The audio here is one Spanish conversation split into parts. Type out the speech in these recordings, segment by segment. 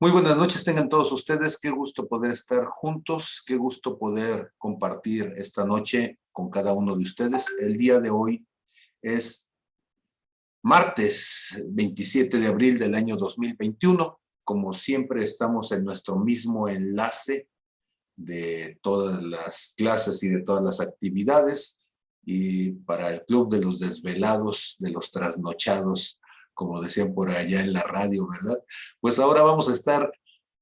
Muy buenas noches, tengan todos ustedes. Qué gusto poder estar juntos, qué gusto poder compartir esta noche con cada uno de ustedes. El día de hoy es martes 27 de abril del año 2021. Como siempre, estamos en nuestro mismo enlace de todas las clases y de todas las actividades. Y para el Club de los Desvelados, de los Trasnochados, como decían por allá en la radio, ¿verdad? Pues ahora vamos a estar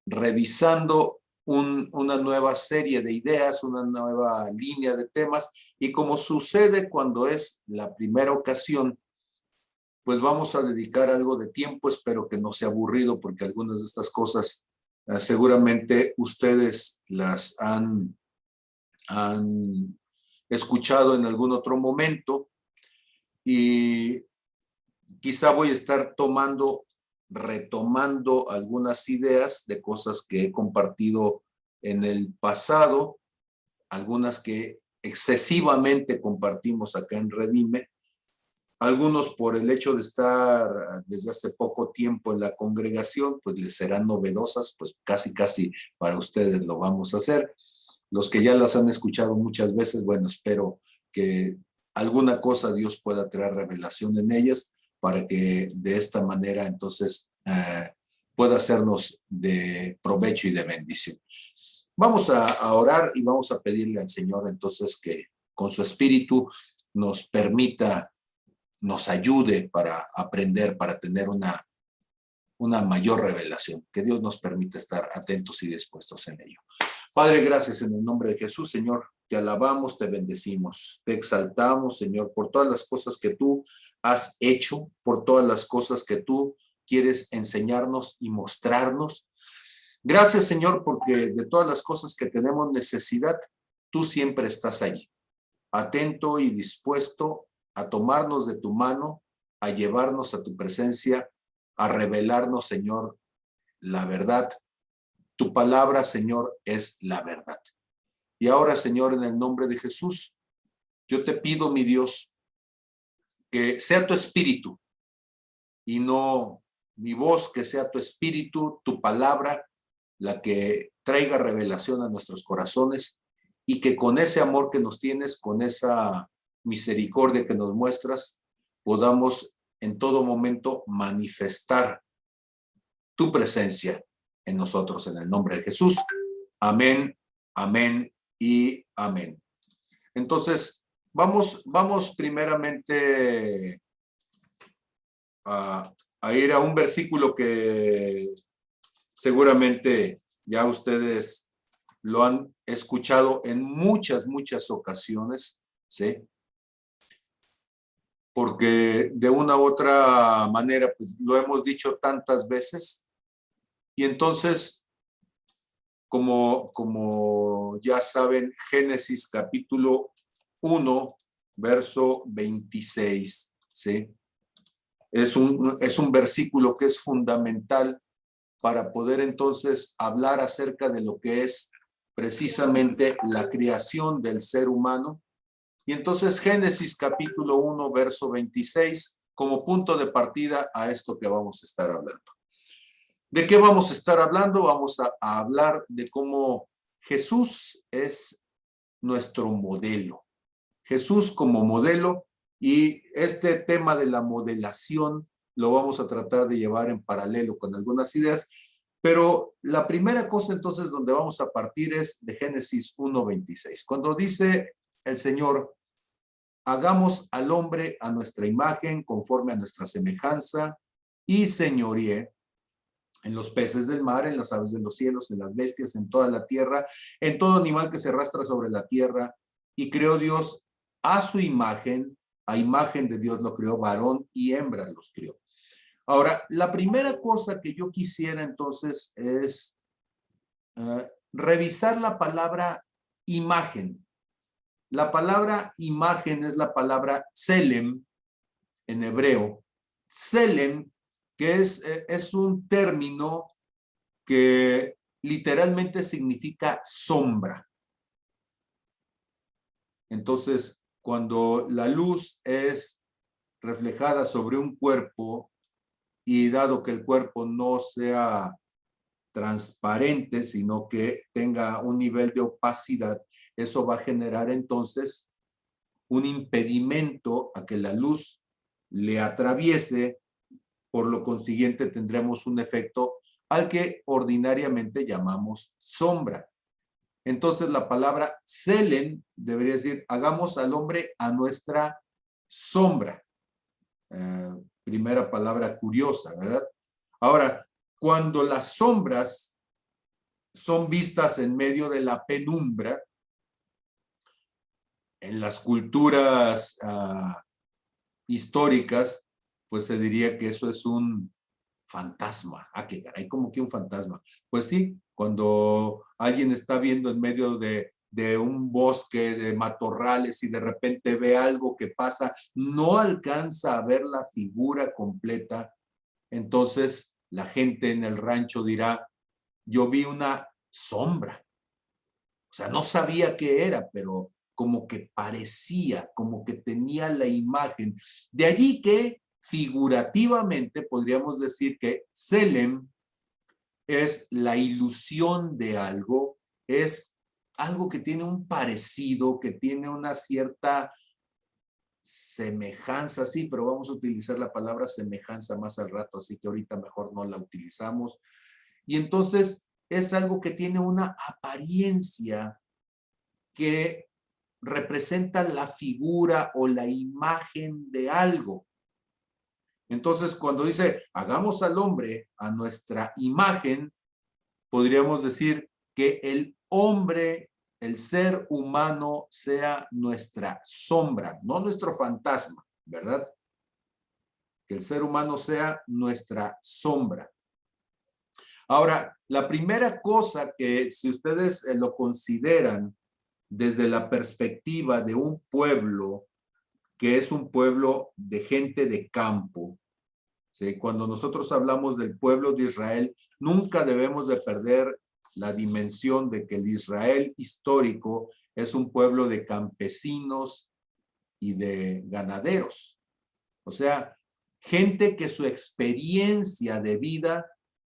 revisando una nueva serie de ideas, una nueva línea de temas, y como sucede cuando es la primera ocasión, pues vamos a dedicar algo de tiempo. Espero que no sea aburrido, porque algunas de estas cosas seguramente ustedes las han escuchado en algún otro momento, y quizá voy a estar retomando algunas ideas de cosas que he compartido en el pasado, algunas que excesivamente compartimos acá en Redime, algunos por el hecho de estar desde hace poco tiempo en la congregación, pues les serán novedosas, pues casi para ustedes lo vamos a hacer. Los que ya las han escuchado muchas veces, bueno, espero que alguna cosa Dios pueda traer revelación en ellas para que de esta manera entonces pueda hacernos de provecho y de bendición. Vamos a orar y vamos a pedirle al Señor entonces que con su espíritu nos permita, nos ayude para aprender, para tener una mayor revelación. Que Dios nos permita estar atentos y dispuestos en ello. Padre, gracias en el nombre de Jesús, Señor. Te alabamos, te bendecimos, te exaltamos, Señor, por todas las cosas que tú has hecho, por todas las cosas que tú quieres enseñarnos y mostrarnos. Gracias, Señor, porque de todas las cosas que tenemos necesidad, tú siempre estás allí, atento y dispuesto a tomarnos de tu mano, a llevarnos a tu presencia, a revelarnos, Señor, la verdad. Tu palabra, Señor, es la verdad. Y ahora, Señor, en el nombre de Jesús, yo te pido, mi Dios, que sea tu espíritu y no mi voz, que sea tu espíritu, tu palabra, la que traiga revelación a nuestros corazones, y que con ese amor que nos tienes, con esa misericordia que nos muestras, podamos en todo momento manifestar tu presencia en nosotros, en el nombre de Jesús. Amén, amén y amén. Entonces, vamos primeramente a ir a un versículo que seguramente ya ustedes lo han escuchado en muchas ocasiones, ¿sí? Porque de una u otra manera, pues, lo hemos dicho tantas veces. Y entonces, como ya saben, Génesis capítulo 1, verso 26, ¿sí? Es un versículo que es fundamental para poder entonces hablar acerca de lo que es precisamente la creación del ser humano. Y entonces Génesis capítulo 1, verso 26, como punto de partida a esto que vamos a estar hablando. ¿De qué vamos a estar hablando? Vamos a hablar de cómo Jesús es nuestro modelo. Jesús como modelo, y este tema de la modelación lo vamos a tratar de llevar en paralelo con algunas ideas, pero la primera cosa entonces donde vamos a partir es de Génesis 1:26, cuando dice el Señor: hagamos al hombre a nuestra imagen, conforme a nuestra semejanza, y señoríe en los peces del mar, en las aves de los cielos, en las bestias, en toda la tierra, en todo animal que se arrastra sobre la tierra. Y creó Dios a su imagen, a imagen de Dios lo creó, varón y hembra los creó. Ahora, la primera cosa que yo quisiera entonces es revisar la palabra imagen. La palabra imagen es la palabra tselem en hebreo. Tselem, que es un término que literalmente significa sombra. Entonces, cuando la luz es reflejada sobre un cuerpo, y dado que el cuerpo no sea transparente, sino que tenga un nivel de opacidad, eso va a generar entonces un impedimento a que la luz le atraviese, por lo consiguiente tendremos un efecto al que ordinariamente llamamos sombra. Entonces la palabra Selem debería decir, hagamos al hombre a nuestra sombra. Primera palabra curiosa, ¿verdad? Ahora, cuando las sombras son vistas en medio de la penumbra, en las culturas históricas, pues se diría que eso es un fantasma. Ah, qué caray, como que un fantasma. Pues sí, cuando alguien está viendo en medio de un bosque de matorrales y de repente ve algo que pasa, no alcanza a ver la figura completa, entonces la gente en el rancho dirá, yo vi una sombra. O sea, no sabía qué era, pero como que parecía, como que tenía la imagen. De allí que figurativamente podríamos decir que Selem es la ilusión de algo, es algo que tiene un parecido, que tiene una cierta semejanza, sí, pero vamos a utilizar la palabra semejanza más al rato, así que ahorita mejor no la utilizamos. Y entonces es algo que tiene una apariencia que representa la figura o la imagen de algo. Entonces, cuando dice, hagamos al hombre a nuestra imagen, podríamos decir que el hombre, el ser humano, sea nuestra sombra, no nuestro fantasma, ¿verdad? Que el ser humano sea nuestra sombra. Ahora, la primera cosa que si ustedes lo consideran desde la perspectiva de un pueblo que es un pueblo de gente de campo, ¿sí? Cuando nosotros hablamos del pueblo de Israel, nunca debemos de perder la dimensión de que el Israel histórico es un pueblo de campesinos y de ganaderos. O sea, gente que su experiencia de vida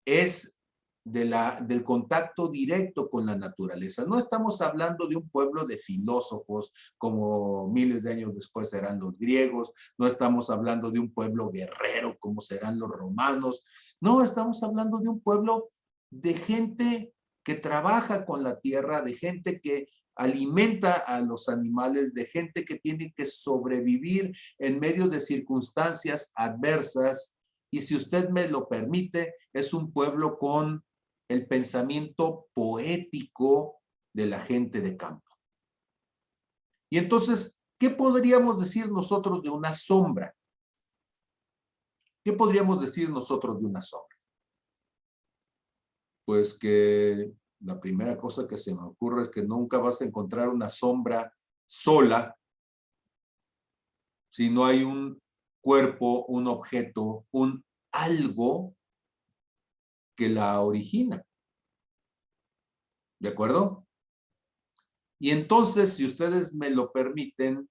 es del contacto directo con la naturaleza. No estamos hablando de un pueblo de filósofos como miles de años después serán los griegos, no estamos hablando de un pueblo guerrero como serán los romanos, no, estamos hablando de un pueblo de gente que trabaja con la tierra, de gente que alimenta a los animales, de gente que tiene que sobrevivir en medio de circunstancias adversas. Y si usted me lo permite, es un pueblo con el pensamiento poético de la gente de campo. Y entonces, ¿qué podríamos decir nosotros de una sombra? ¿Qué podríamos decir nosotros de una sombra? Pues que la primera cosa que se me ocurre es que nunca vas a encontrar una sombra sola si no hay un cuerpo, un objeto, un algo que la origina. ¿De acuerdo? Y entonces, si ustedes me lo permiten,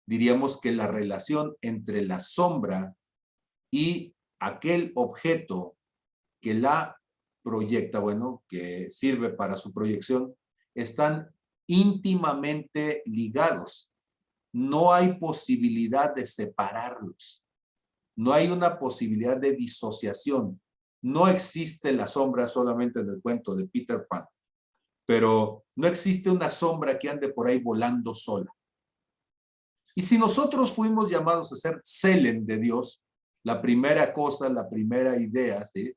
diríamos que la relación entre la sombra y aquel objeto que la proyecta, bueno, que sirve para su proyección, están íntimamente ligados. No hay posibilidad de separarlos. No hay una posibilidad de disociación. No existe la sombra solamente en el cuento de Peter Pan, pero no existe una sombra que ande por ahí volando sola. Y si nosotros fuimos llamados a ser Selem de Dios, la primera cosa, la primera idea, ¿sí?,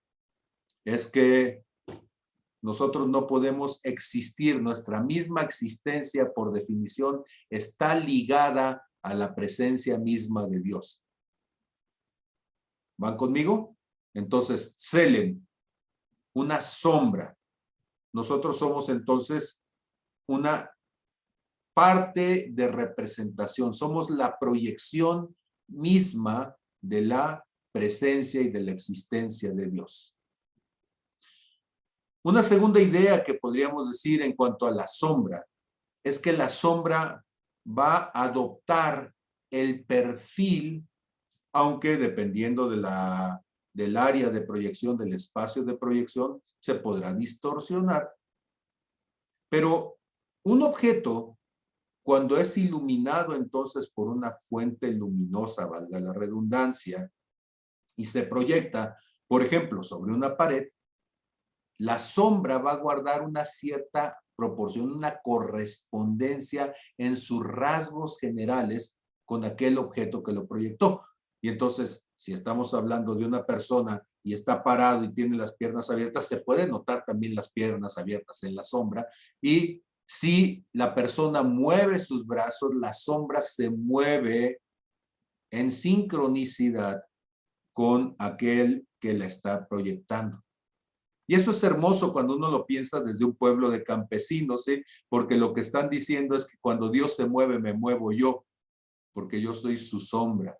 es que nosotros no podemos existir, nuestra misma existencia por definición está ligada a la presencia misma de Dios. ¿Van conmigo? Entonces, Selem, una sombra. Nosotros somos entonces una parte de representación, somos la proyección misma de la presencia y de la existencia de Dios. Una segunda idea que podríamos decir en cuanto a la sombra es que la sombra va a adoptar el perfil, aunque dependiendo de del área de proyección, del espacio de proyección, se podrá distorsionar. Pero un objeto, cuando es iluminado entonces por una fuente luminosa, valga la redundancia, y se proyecta, por ejemplo, sobre una pared, la sombra va a guardar una cierta proporción, una correspondencia en sus rasgos generales con aquel objeto que lo proyectó. Y entonces, si estamos hablando de una persona y está parado y tiene las piernas abiertas, se puede notar también las piernas abiertas en la sombra. Y si la persona mueve sus brazos, la sombra se mueve en sincronicidad con aquel que la está proyectando. Y eso es hermoso cuando uno lo piensa desde un pueblo de campesinos, ¿sí? Porque lo que están diciendo es que cuando Dios se mueve, me muevo yo, porque yo soy su sombra.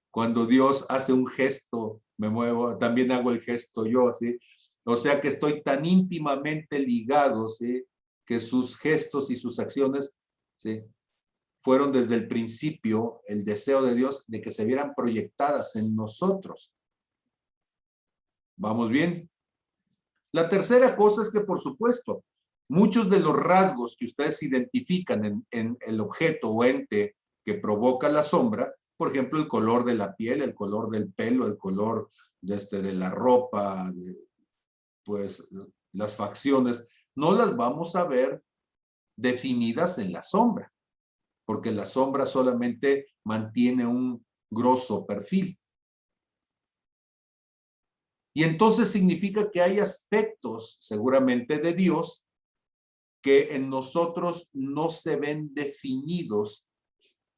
Cuando Dios hace un gesto, me muevo, también hago el gesto yo, ¿sí? O sea que estoy tan íntimamente ligado, ¿sí? Que sus gestos y sus acciones, ¿sí? Fueron desde el principio el deseo de Dios de que se vieran proyectadas en nosotros. ¿Vamos bien? La tercera cosa es que, por supuesto, muchos de los rasgos que ustedes identifican en el objeto o ente que provoca la sombra, por ejemplo, el color de la piel, el color del pelo, el color de la ropa, pues las facciones, no las vamos a ver definidas en la sombra, porque la sombra solamente mantiene un grosso perfil. Y entonces significa que hay aspectos, seguramente, de Dios que en nosotros no se ven definidos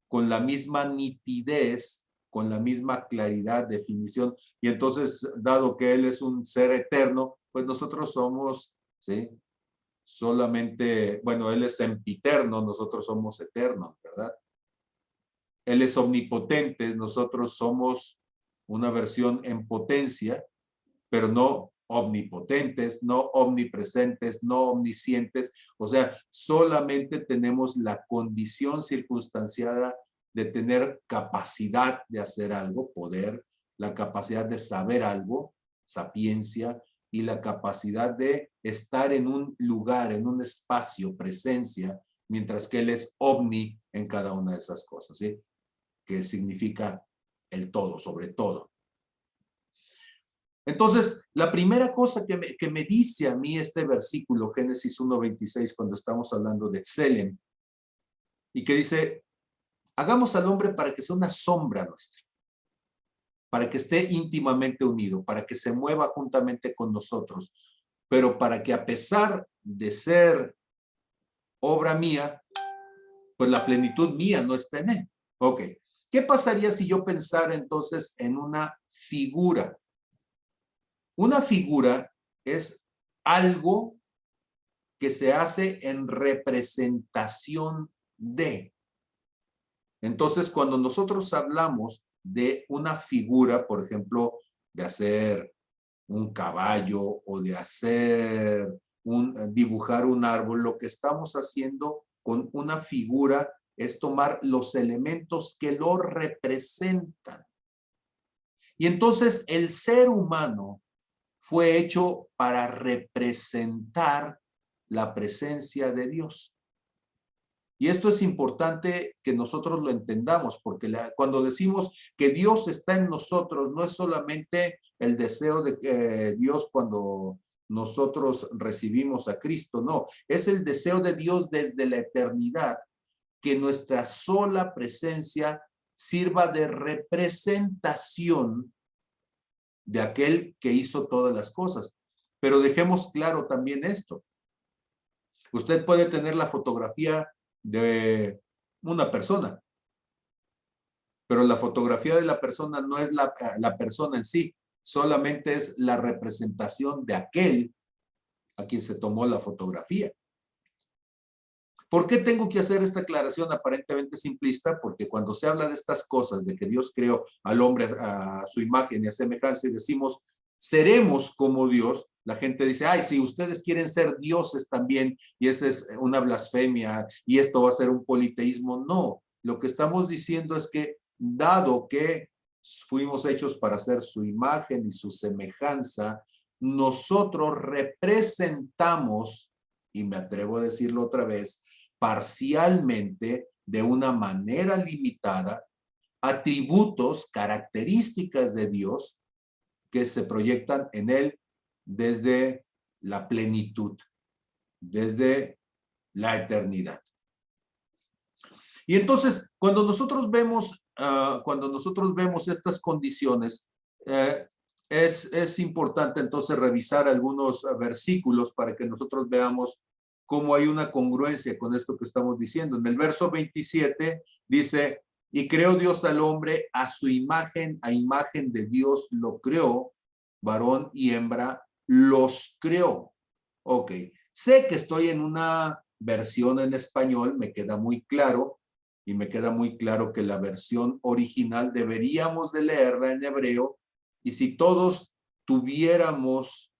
con la misma nitidez, con la misma claridad, definición. Y entonces, dado que Él es un ser eterno, pues nosotros somos, ¿sí? Solamente, bueno, Él es sempiterno, nosotros somos eternos, ¿verdad? Él es omnipotente, nosotros somos una versión en potencia, pero no omnipotentes, no omnipresentes, no omniscientes. O sea, solamente tenemos la condición circunstanciada de tener capacidad de hacer algo, poder, la capacidad de saber algo, sapiencia, y la capacidad de estar en un lugar, en un espacio, presencia, mientras que Él es omni en cada una de esas cosas, ¿sí? Que significa el todo, sobre todo. Entonces, la primera cosa que me dice a mí este versículo, Génesis 1:26, cuando estamos hablando de Tselem, y que dice, hagamos al hombre para que sea una sombra nuestra, para que esté íntimamente unido, para que se mueva juntamente con nosotros, pero para que a pesar de ser obra mía, pues la plenitud mía no esté en él. Ok, ¿qué pasaría si yo pensara entonces en una figura? Una figura es algo que se hace en representación de. Entonces, cuando nosotros hablamos de una figura, por ejemplo, de hacer un caballo o de hacer dibujar un árbol, lo que estamos haciendo con una figura es tomar los elementos que lo representan. Y entonces el ser humano fue hecho para representar la presencia de Dios. Y esto es importante que nosotros lo entendamos, porque cuando decimos que Dios está en nosotros, no es solamente el deseo de Dios cuando nosotros recibimos a Cristo, no, es el deseo de Dios desde la eternidad, que nuestra sola presencia sirva de representación de aquel que hizo todas las cosas. Pero dejemos claro también esto. Usted puede tener la fotografía de una persona, pero la fotografía de la persona no es la persona en sí, solamente es la representación de aquel a quien se tomó la fotografía. ¿Por qué tengo que hacer esta aclaración aparentemente simplista? Porque cuando se habla de estas cosas, de que Dios creó al hombre a su imagen y a semejanza, y decimos, seremos como Dios, la gente dice, ay, si ustedes quieren ser dioses también, y esa es una blasfemia, y esto va a ser un politeísmo. No, lo que estamos diciendo es que, dado que fuimos hechos para hacer su imagen y su semejanza, nosotros representamos, y me atrevo a decirlo otra vez, parcialmente, de una manera limitada, atributos, características de Dios que se proyectan en Él desde la plenitud, desde la eternidad. Y entonces, cuando nosotros vemos estas condiciones, es importante entonces revisar algunos versículos para que nosotros veamos cómo hay una congruencia con esto que estamos diciendo. En el verso 27 dice, y creó Dios al hombre a su imagen, a imagen de Dios lo creó, varón y hembra los creó. Ok, sé que estoy en una versión en español, me queda muy claro, y me queda muy claro que la versión original deberíamos de leerla en hebreo, y si todos tuviéramos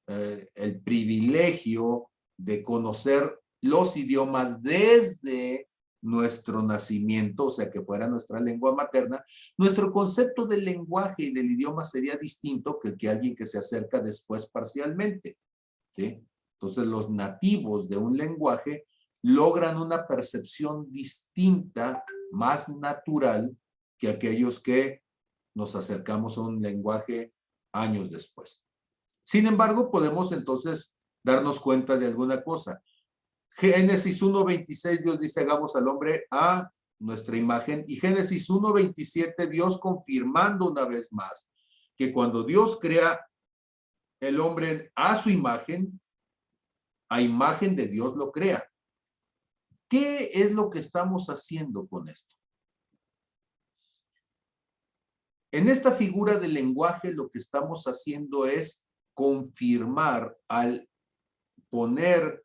el privilegio de conocer los idiomas desde nuestro nacimiento, o sea, que fuera nuestra lengua materna, nuestro concepto del lenguaje y del idioma sería distinto que el que alguien que se acerca después parcialmente, ¿sí? Entonces, los nativos de un lenguaje logran una percepción distinta, más natural, que aquellos que nos acercamos a un lenguaje años después. Sin embargo, podemos entonces darnos cuenta de alguna cosa. Génesis 1:26, Dios dice, hagamos al hombre a nuestra imagen. Y Génesis 1:27, Dios confirmando una vez más que cuando Dios crea el hombre a su imagen, a imagen de Dios lo crea. ¿Qué es lo que estamos haciendo con esto? En esta figura del lenguaje lo que estamos haciendo es confirmar al poner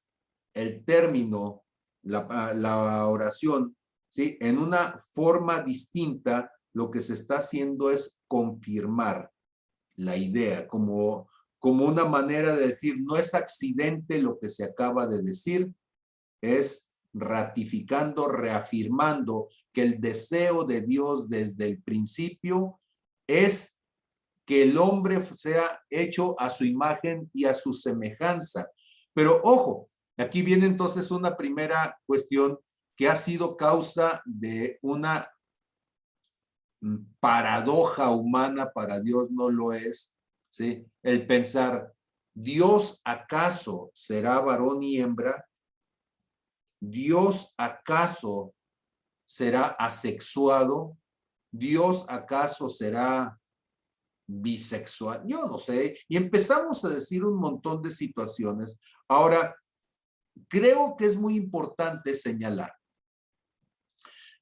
el término, la oración, ¿sí? En una forma distinta, lo que se está haciendo es confirmar la idea, como una manera de decir, no es accidente lo que se acaba de decir, es ratificando, reafirmando que el deseo de Dios desde el principio es que el hombre sea hecho a su imagen y a su semejanza. Pero ojo, aquí viene entonces una primera cuestión que ha sido causa de una paradoja humana, para Dios no lo es, ¿sí? El pensar, ¿Dios acaso será varón y hembra? ¿Dios acaso será asexuado? ¿Dios acaso será bisexual? Yo no sé. Y empezamos a decir un montón de situaciones. Ahora, creo que es muy importante señalar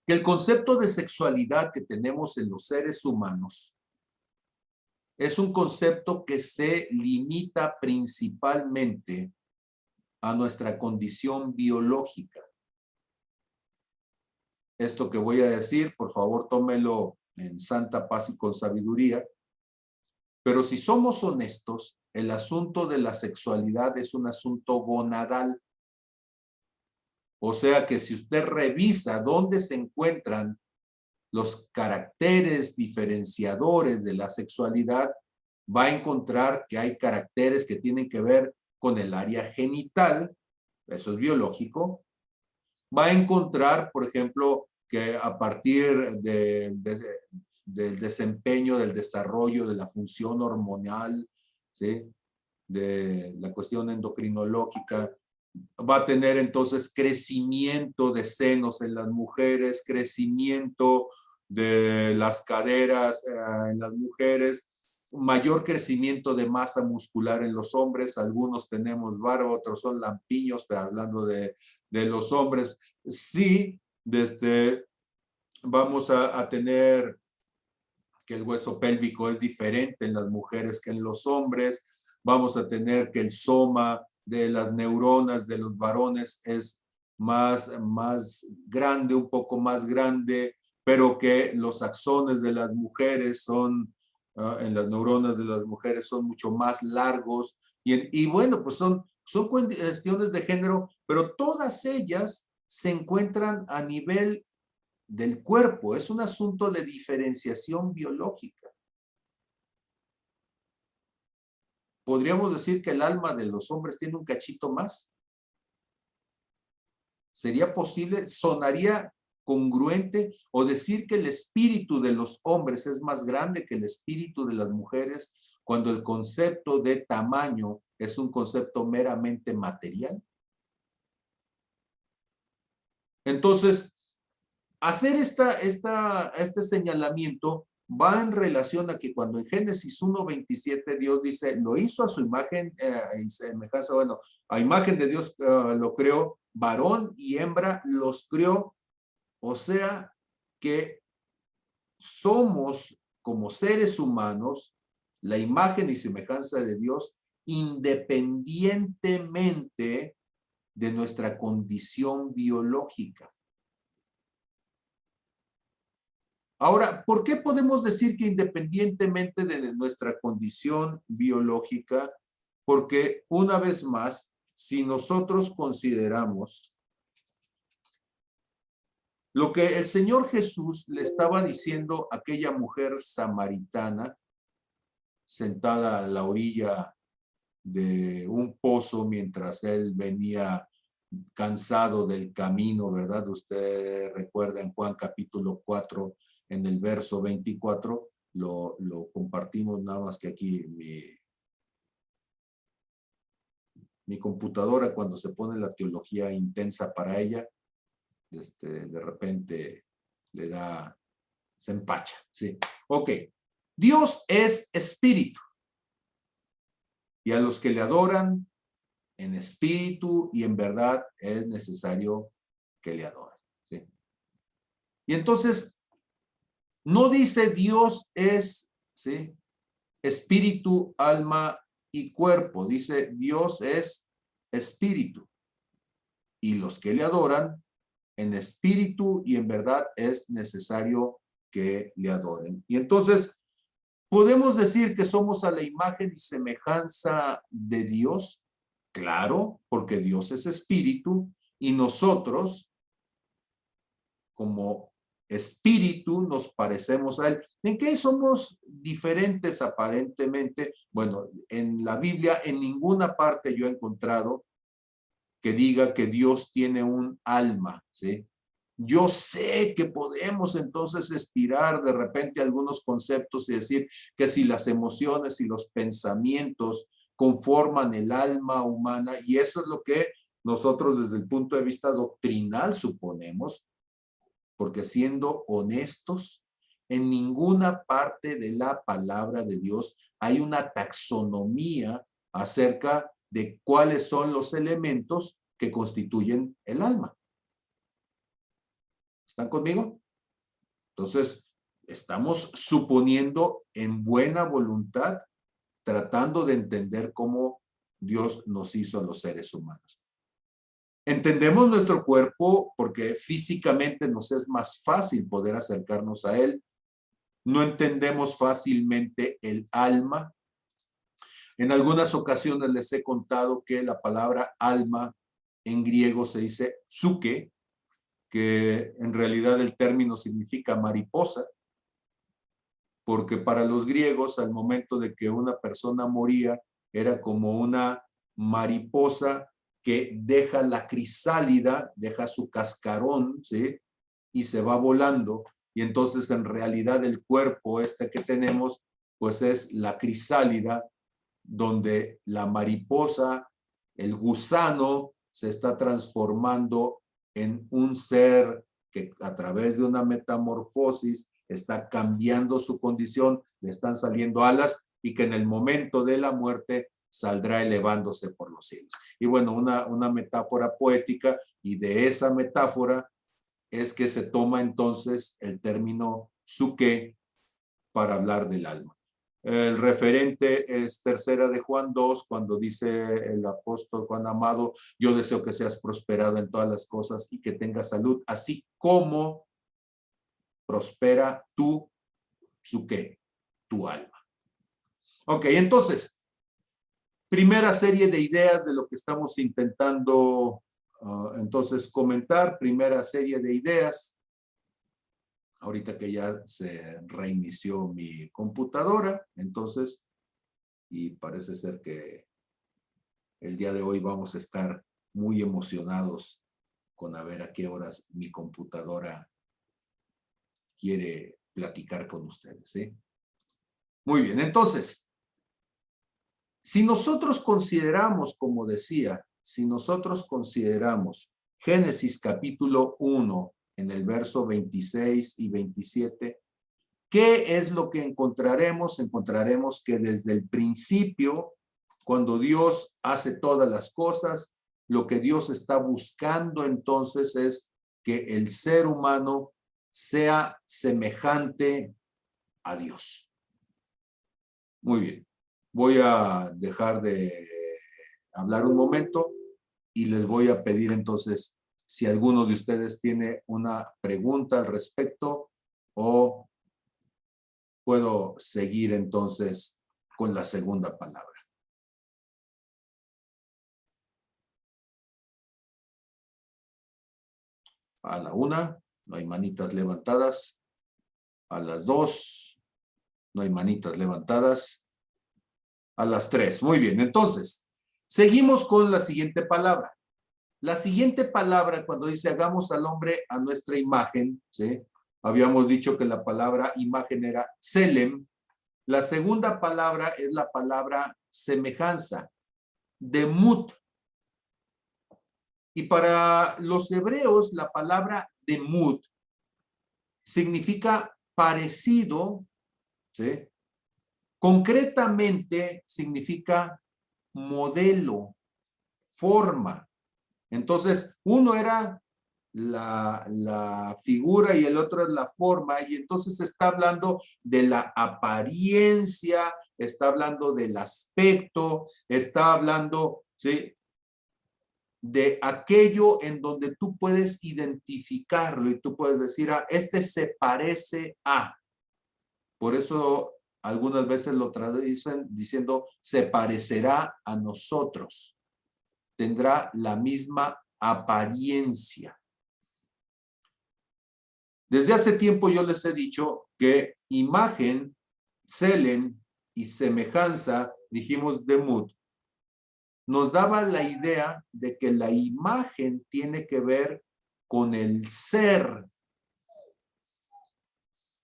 que el concepto de sexualidad que tenemos en los seres humanos es un concepto que se limita principalmente a nuestra condición biológica. Esto que voy a decir, por favor, tómelo en santa paz y con sabiduría. Pero si somos honestos, el asunto de la sexualidad es un asunto gonadal. O sea que si usted revisa dónde se encuentran los caracteres diferenciadores de la sexualidad, va a encontrar que hay caracteres que tienen que ver con el área genital, eso es biológico. Va a encontrar, por ejemplo, que a partir del desempeño, del desarrollo, de la función hormonal, ¿sí? De la cuestión endocrinológica, va a tener entonces crecimiento de senos en las mujeres, crecimiento de las caderas en las mujeres, mayor crecimiento de masa muscular en los hombres, algunos tenemos barba, otros son lampiños, pero hablando de los hombres, sí, vamos a tener que el hueso pélvico es diferente en las mujeres que en los hombres, vamos a tener que el soma de las neuronas de los varones es más grande, un poco más grande, pero que los axones de las mujeres son, en las neuronas de las mujeres son mucho más largos, y bueno, pues son cuestiones de género, pero todas ellas se encuentran a nivel del cuerpo, es un asunto de diferenciación biológica. Podríamos decir que el alma de los hombres tiene un cachito más. ¿Sería posible? ¿Sonaría congruente? O decir que el espíritu de los hombres es más grande que el espíritu de las mujeres cuando el concepto de tamaño es un concepto meramente material. Entonces, hacer este señalamiento va en relación a que cuando en Génesis 1:27 Dios dice, lo hizo a su imagen y semejanza, bueno, a imagen de Dios lo creó, varón y hembra los creó, o sea que somos como seres humanos la imagen y semejanza de Dios independientemente de nuestra condición biológica. Ahora, ¿por qué podemos decir que independientemente de nuestra condición biológica? Porque una vez más, si nosotros consideramos lo que el Señor Jesús le estaba diciendo a aquella mujer samaritana sentada a la orilla de un pozo mientras él venía cansado del camino, ¿verdad? Usted recuerda en Juan capítulo 4, en el verso 24, lo compartimos, nada más que aquí mi computadora, cuando se pone la teología intensa para ella, de repente le da, se empacha, ¿sí? Ok, Dios es espíritu, y a los que le adoran en espíritu y en verdad es necesario que le adoren, ¿sí? Y entonces, no dice Dios es, ¿sí?, espíritu, alma y cuerpo. Dice Dios es espíritu. Y los que le adoran en espíritu y en verdad es necesario que le adoren. Y entonces, ¿podemos decir que somos a la imagen y semejanza de Dios? Claro, porque Dios es espíritu y nosotros, como espíritu, nos parecemos a él. ¿En qué somos diferentes aparentemente? Bueno, en la Biblia en ninguna parte yo he encontrado que diga que Dios tiene un alma, ¿sí? Yo sé que podemos entonces estirar de repente algunos conceptos y decir que si las emociones y los pensamientos conforman el alma humana, y eso es lo que nosotros desde el punto de vista doctrinal suponemos, porque siendo honestos, en ninguna parte de la palabra de Dios hay una taxonomía acerca de cuáles son los elementos que constituyen el alma. ¿Están conmigo? Entonces, estamos suponiendo en buena voluntad, tratando de entender cómo Dios nos hizo a los seres humanos. Entendemos nuestro cuerpo porque físicamente nos es más fácil poder acercarnos a él. No entendemos fácilmente el alma. En algunas ocasiones les he contado que la palabra alma en griego se dice psuke, que en realidad el término significa mariposa, porque para los griegos al momento de que una persona moría era como una mariposa que deja la crisálida, deja su cascarón, ¿sí?, y se va volando, y entonces en realidad el cuerpo que tenemos pues es la crisálida donde la mariposa, el gusano, se está transformando en un ser que a través de una metamorfosis está cambiando su condición, le están saliendo alas y que en el momento de la muerte saldrá elevándose por los cielos. Y bueno, una metáfora poética, y de esa metáfora es que se toma entonces el término psuke para hablar del alma. El referente es tercera de Juan 2, cuando dice el apóstol Juan: amado, yo deseo que seas prosperado en todas las cosas y que tengas salud, así como prospera tu psuke, tu alma. Ok, entonces, primera serie de ideas de lo que estamos intentando entonces comentar, primera serie de ideas. ahorita que ya se reinició mi computadora, entonces, y parece ser que el día de hoy vamos a estar muy emocionados con a ver a qué horas mi computadora quiere platicar con ustedes, ¿sí? Muy bien, entonces, si nosotros consideramos, como decía, si nosotros consideramos Génesis capítulo 1 en el verso 26 y 27, ¿qué es lo que encontraremos? Encontraremos que desde el principio, cuando Dios hace todas las cosas, lo que Dios está buscando entonces es que el ser humano sea semejante a Dios. Muy bien. Voy a dejar de hablar un momento y les voy a pedir entonces si alguno de ustedes tiene una pregunta al respecto o puedo seguir entonces con la segunda palabra. A la 1, no hay manitas levantadas. A las 2, no hay manitas levantadas. A las 3, muy bien. Entonces, seguimos con la siguiente palabra. La siguiente palabra, cuando dice hagamos al hombre a nuestra imagen, ¿sí? Habíamos dicho que la palabra imagen era selem. La segunda palabra es la palabra semejanza, demut. Y para los hebreos, la palabra demut significa parecido, ¿sí? Concretamente significa modelo, forma. Entonces, uno era la figura y el otro es la forma, y entonces está hablando de la apariencia, está hablando del aspecto, está hablando, ¿sí?, de aquello en donde tú puedes identificarlo y tú puedes decir, ah, este se parece a. Por eso algunas veces lo traducen diciendo, se parecerá a nosotros. Tendrá la misma apariencia. Desde hace tiempo yo les he dicho que imagen, selem y semejanza, dijimos demut, nos daba la idea de que la imagen tiene que ver con el ser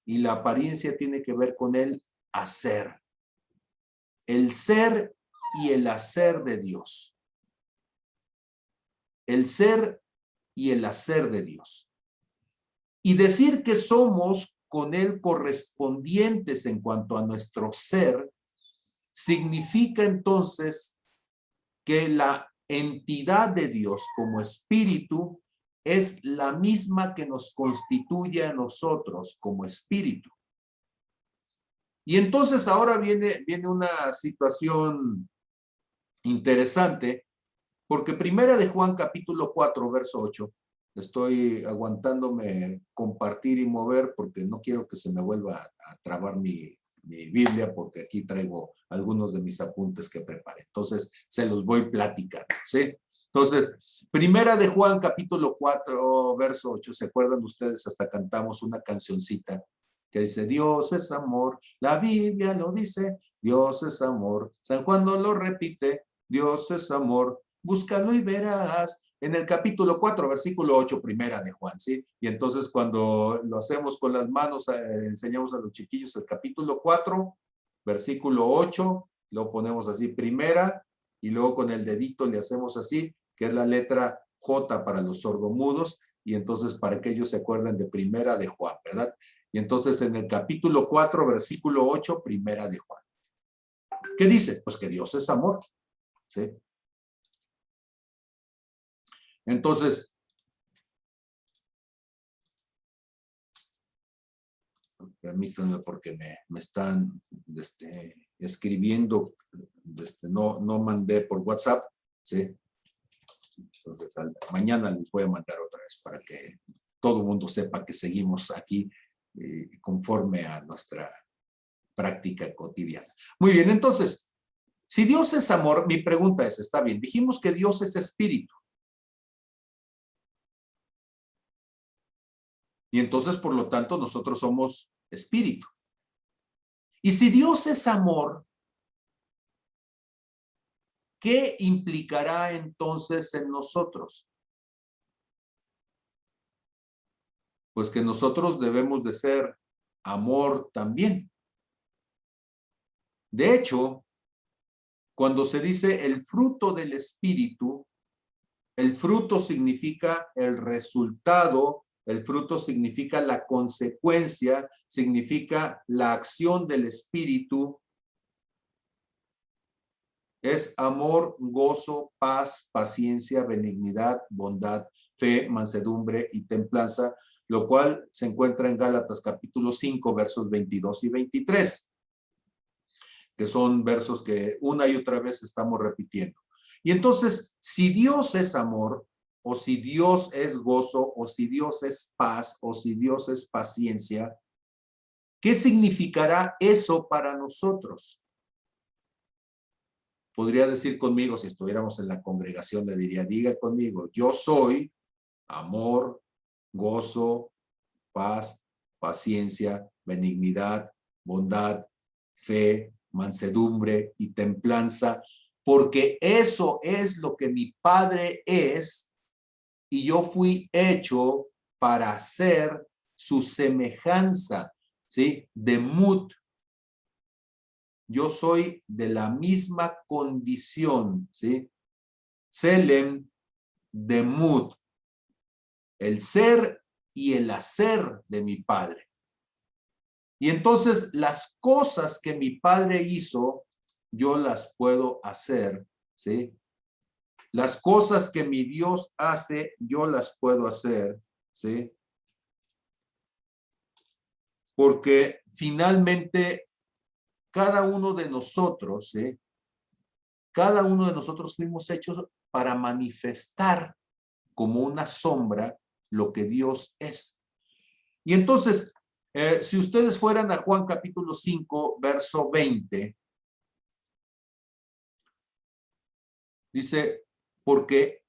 y la apariencia tiene que ver con el hacer. El ser y el hacer de Dios. El ser y el hacer de Dios. Y decir que somos con él correspondientes en cuanto a nuestro ser, significa entonces que la entidad de Dios como espíritu es la misma que nos constituye a nosotros como espíritu. Y entonces ahora viene una situación interesante, porque primera de Juan capítulo 4, verso 8, estoy aguantándome compartir y mover porque no quiero que se me vuelva a trabar mi Biblia, porque aquí traigo algunos de mis apuntes que preparé. Entonces, se los voy platicando, ¿sí? Entonces, primera de Juan capítulo 4, verso 8, ¿se acuerdan ustedes? Hasta cantamos una cancioncita que dice, Dios es amor, la Biblia lo dice, Dios es amor, San Juan no lo repite, Dios es amor, búscalo y verás. En el capítulo 4, versículo 8, primera de Juan, ¿sí? Y entonces cuando lo hacemos con las manos, enseñamos a los chiquillos el capítulo 4, versículo 8, lo ponemos así, primera, y luego con el dedito le hacemos así, que es la letra J para los sordomudos, y entonces para que ellos se acuerden de primera de Juan, ¿verdad? Y entonces en el capítulo 4, versículo 8, primera de Juan. ¿Qué dice? Pues que Dios es amor, ¿sí? Entonces, permítanme porque me están escribiendo, no mandé por WhatsApp, ¿sí? Entonces, mañana les voy a mandar otra vez para que todo el mundo sepa que seguimos aquí conforme a nuestra práctica cotidiana. Muy bien, entonces, si Dios es amor, mi pregunta es, está bien, dijimos que Dios es espíritu. Y entonces, por lo tanto, nosotros somos espíritu. Y si Dios es amor, ¿qué implicará entonces en nosotros? Pues que nosotros debemos de ser amor también. De hecho, cuando se dice el fruto del espíritu, el fruto significa el resultado, el fruto significa la consecuencia, significa la acción del espíritu. Es amor, gozo, paz, paciencia, benignidad, bondad, fe, mansedumbre y templanza, lo cual se encuentra en Gálatas capítulo 5, versos 22 y 23, que son versos que una y otra vez estamos repitiendo. Y entonces, si Dios es amor, o si Dios es gozo, o si Dios es paz, o si Dios es paciencia, ¿qué significará eso para nosotros? Podría decir conmigo, si estuviéramos en la congregación, le diría, diga conmigo, yo soy amor, gozo, paz, paciencia, benignidad, bondad, fe, mansedumbre y templanza, porque eso es lo que mi Padre es y yo fui hecho para ser su semejanza, ¿sí? Demut. Yo soy de la misma condición, ¿sí? Selem, demut, el ser y el hacer de mi Padre. Y entonces las cosas que mi Padre hizo, yo las puedo hacer, ¿sí? Las cosas que mi Dios hace, yo las puedo hacer, ¿sí? Porque finalmente cada uno de nosotros, ¿sí? Cada uno de nosotros fuimos hechos para manifestar como una sombra lo que Dios es. Y entonces, si ustedes fueran a Juan capítulo 5, verso 20, dice, porque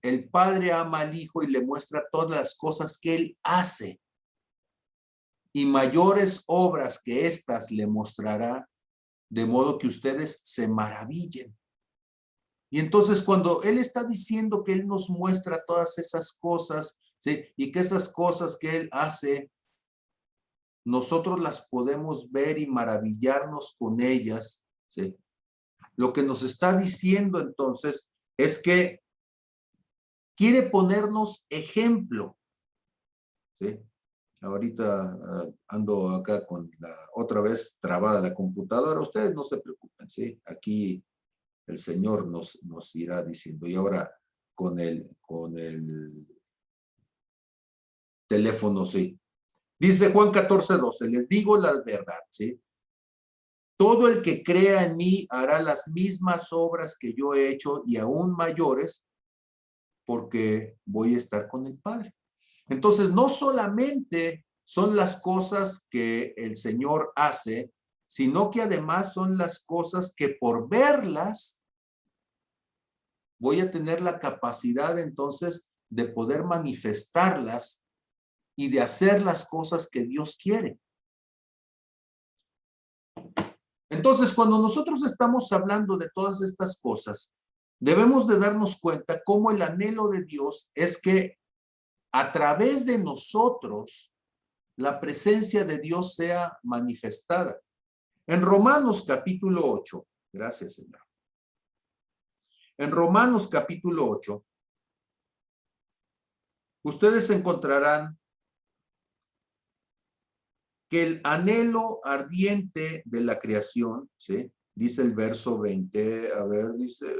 el Padre ama al Hijo y le muestra todas las cosas que Él hace, y mayores obras que éstas le mostrará, de modo que ustedes se maravillen. Y entonces cuando Él está diciendo que Él nos muestra todas esas cosas, ¿sí? Y que esas cosas que Él hace, nosotros las podemos ver y maravillarnos con ellas, ¿sí? Lo que nos está diciendo entonces es que quiere ponernos ejemplo, ¿sí? Ahorita ando acá con otra vez trabada la computadora. Ustedes no se preocupen, ¿sí? Aquí el Señor nos irá diciendo. Y ahora con el teléfono, sí. Dice Juan 14:12, les digo la verdad, ¿sí? Todo el que crea en mí hará las mismas obras que yo he hecho y aún mayores, porque voy a estar con el Padre. Entonces, no solamente son las cosas que el Señor hace, sino que además son las cosas que por verlas voy a tener la capacidad entonces de poder manifestarlas y de hacer las cosas que Dios quiere. Entonces, cuando nosotros estamos hablando de todas estas cosas, debemos de darnos cuenta cómo el anhelo de Dios es que a través de nosotros la presencia de Dios sea manifestada. En Romanos capítulo 8, gracias Señor. En Romanos capítulo 8, ustedes encontrarán que el anhelo ardiente de la creación, ¿sí? Dice el verso 20, a ver, dice,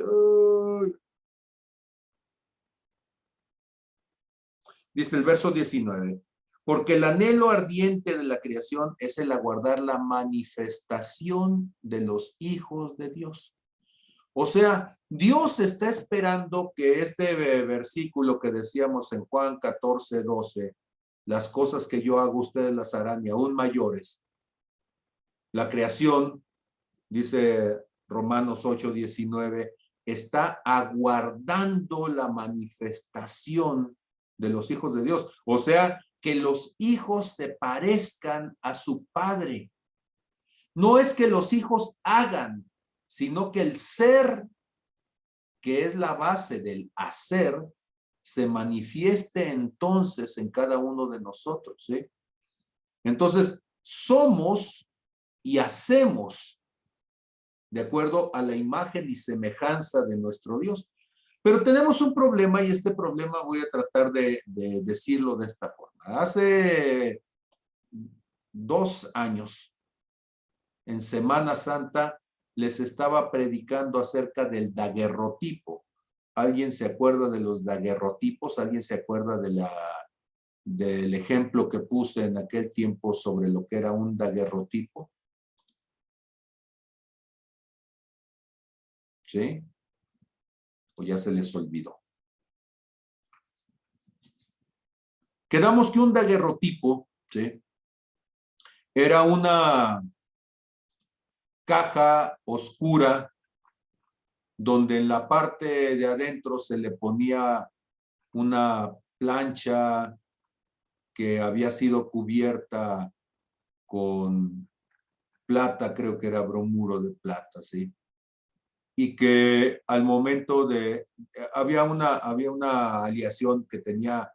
dice el verso 19, porque el anhelo ardiente de la creación es el aguardar la manifestación de los hijos de Dios. O sea, Dios está esperando que este versículo que decíamos en Juan 14:12, las cosas que yo hago ustedes las harán y aún mayores. La creación, dice Romanos 8:19, está aguardando la manifestación de los hijos de Dios. O sea, que los hijos se parezcan a su padre. No es que los hijos hagan, sino que el ser, que es la base del hacer, se manifieste entonces en cada uno de nosotros, ¿sí? Entonces, somos y hacemos de acuerdo a la imagen y semejanza de nuestro Dios. Pero tenemos un problema, y este problema voy a tratar de decirlo de esta forma. Hace 2 años, en Semana Santa, les estaba predicando acerca del daguerrotipo. ¿Alguien se acuerda de los daguerrotipos? ¿Alguien se acuerda del ejemplo que puse en aquel tiempo sobre lo que era un daguerrotipo? ¿Sí? ¿O ya se les olvidó? Quedamos que un daguerrotipo, ¿sí?, era una caja oscura donde en la parte de adentro se le ponía una plancha que había sido cubierta con plata, creo que era bromuro de plata, ¿sí? Y que al momento de... había una aleación que tenía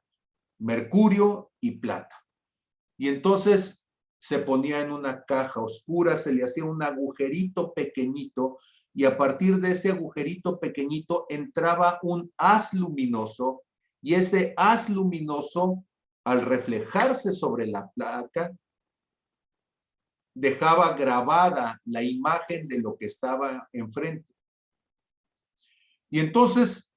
mercurio y plata. Y entonces se ponía en una caja oscura, se le hacía un agujerito pequeñito, y a partir de ese agujerito pequeñito entraba un haz luminoso, y ese haz luminoso, al reflejarse sobre la placa, dejaba grabada la imagen de lo que estaba enfrente. Y entonces,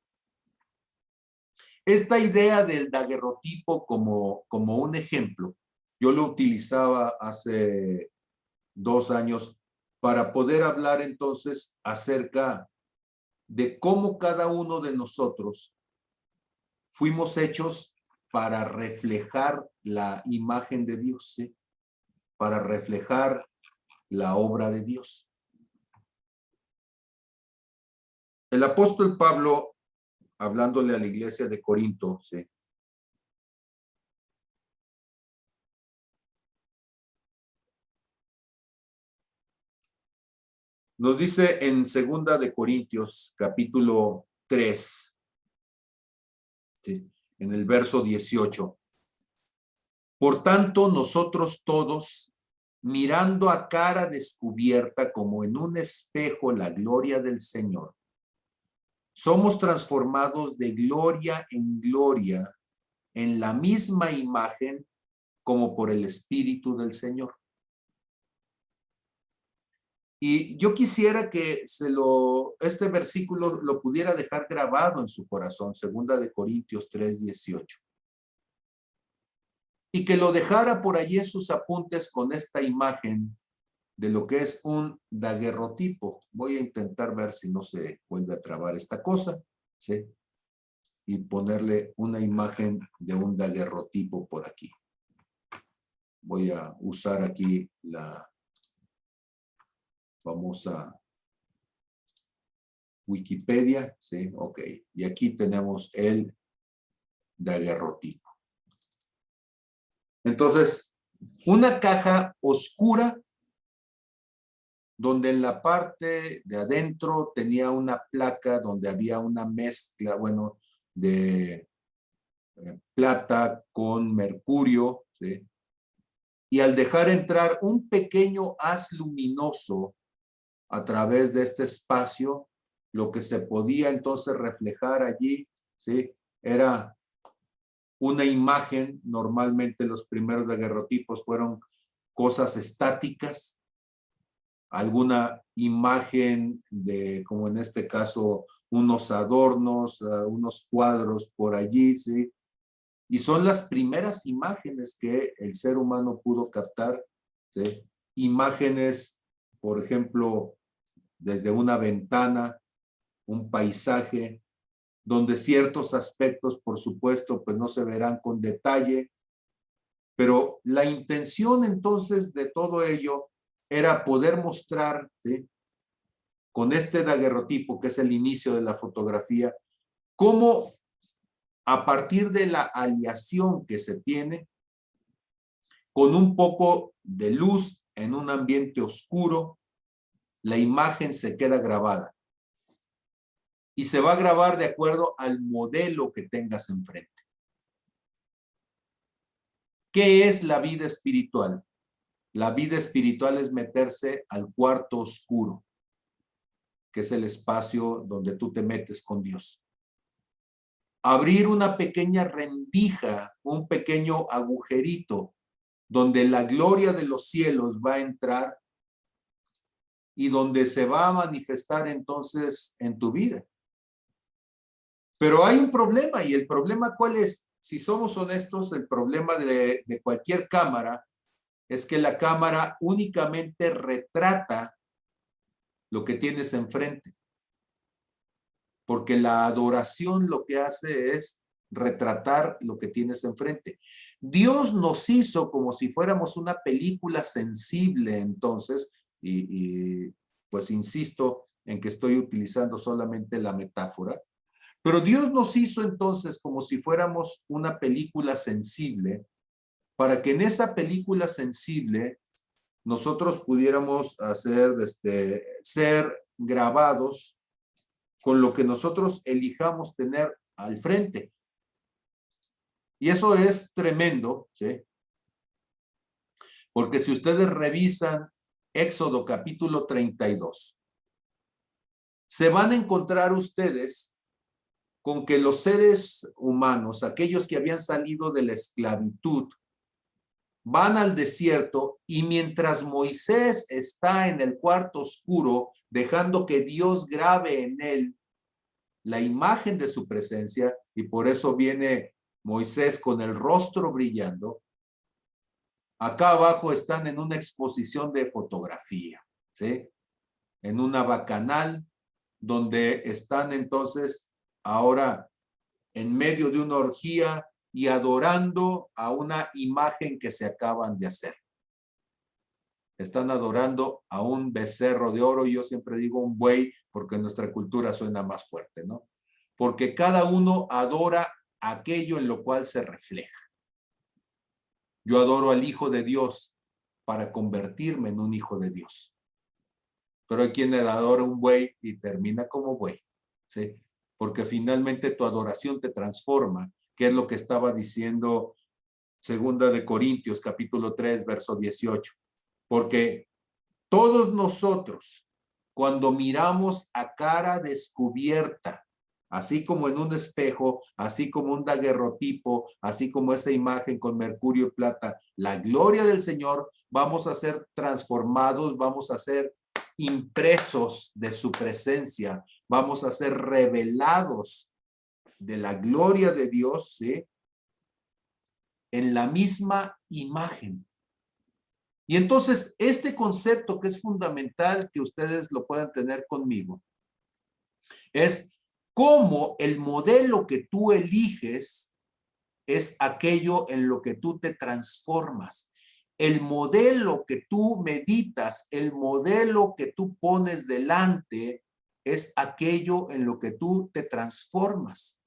esta idea del daguerrotipo como un ejemplo, yo lo utilizaba hace 2 años para poder hablar entonces acerca de cómo cada uno de nosotros fuimos hechos para reflejar la imagen de Dios, ¿sí?, para reflejar la obra de Dios. El apóstol Pablo, hablándole a la iglesia de Corinto, ¿sí?, nos dice en 2 de Corintios, capítulo 3, ¿sí?, en el verso 18. Por tanto, nosotros todos, mirando a cara descubierta como en un espejo la gloria del Señor, somos transformados de gloria en gloria en la misma imagen como por el Espíritu del Señor. Y yo quisiera que este versículo lo pudiera dejar grabado en su corazón, 2 de Corintios 3:18. Y que lo dejara por allí en sus apuntes con esta imagen de lo que es un daguerrotipo. Voy a intentar ver si no se vuelve a trabar esta cosa, ¿sí?, y ponerle una imagen de un daguerrotipo por aquí. Voy a usar aquí la famosa Wikipedia, ¿sí? Ok. Y aquí tenemos el daguerrotipo. Entonces, una caja oscura donde en la parte de adentro tenía una placa donde había una mezcla, bueno, de plata con mercurio, ¿sí? Y al dejar entrar un pequeño haz luminoso a través de este espacio, lo que se podía entonces reflejar allí, ¿sí?, era una imagen. Normalmente los primeros daguerrotipos fueron cosas estáticas, alguna imagen de, como en este caso, unos adornos, unos cuadros por allí, ¿sí? Y son las primeras imágenes que el ser humano pudo captar, ¿sí? Imágenes, por ejemplo, desde una ventana, un paisaje, donde ciertos aspectos, por supuesto, pues no se verán con detalle, pero la intención entonces de todo ello era poder mostrar, ¿sí?, con este daguerrotipo, que es el inicio de la fotografía, cómo a partir de la aleación que se tiene, con un poco de luz en un ambiente oscuro, la imagen se queda grabada. Y se va a grabar de acuerdo al modelo que tengas enfrente. ¿Qué es la vida espiritual? La vida espiritual es meterse al cuarto oscuro, que es el espacio donde tú te metes con Dios. Abrir una pequeña rendija, un pequeño agujerito, donde la gloria de los cielos va a entrar y donde se va a manifestar entonces en tu vida. Pero hay un problema, y el problema ¿cuál es? Si somos honestos, el problema de cualquier cámara es que la cámara únicamente retrata lo que tienes enfrente. Porque la adoración lo que hace es retratar lo que tienes enfrente. Dios nos hizo como si fuéramos una película sensible entonces, y pues insisto en que estoy utilizando solamente la metáfora, pero Dios nos hizo entonces como si fuéramos una película sensible, para que en esa película sensible nosotros pudiéramos hacer, ser grabados con lo que nosotros elijamos tener al frente. Y eso es tremendo, ¿sí? Porque si ustedes revisan Éxodo capítulo 32, se van a encontrar ustedes con que los seres humanos, aquellos que habían salido de la esclavitud, van al desierto, y mientras Moisés está en el cuarto oscuro, dejando que Dios grabe en él la imagen de su presencia, y por eso viene Moisés con el rostro brillando, acá abajo están en una exposición de fotografía, ¿sí? En una bacanal, donde están entonces ahora en medio de una orgía y adorando a una imagen que se acaban de hacer. Están adorando a un becerro de oro, y yo siempre digo un buey porque en nuestra cultura suena más fuerte, ¿no? Porque cada uno adora aquello en lo cual se refleja. Yo adoro al Hijo de Dios para convertirme en un hijo de Dios. Pero hay quien adora un buey y termina como buey, ¿sí? Porque finalmente tu adoración te transforma, que es lo que estaba diciendo Segunda de Corintios, capítulo 3, verso 18. Porque todos nosotros, cuando miramos a cara descubierta, así como en un espejo, así como un daguerrotipo, así como esa imagen con mercurio y plata, la gloria del Señor, vamos a ser transformados, vamos a ser impresos de su presencia, vamos a ser revelados de la gloria de Dios, ¿sí? En la misma imagen. Y entonces, este concepto que es fundamental que ustedes lo puedan tener conmigo, es cómo el modelo que tú eliges es aquello en lo que tú te transformas. El modelo que tú meditas, el modelo que tú pones delante, es aquello en lo que tú te transformas.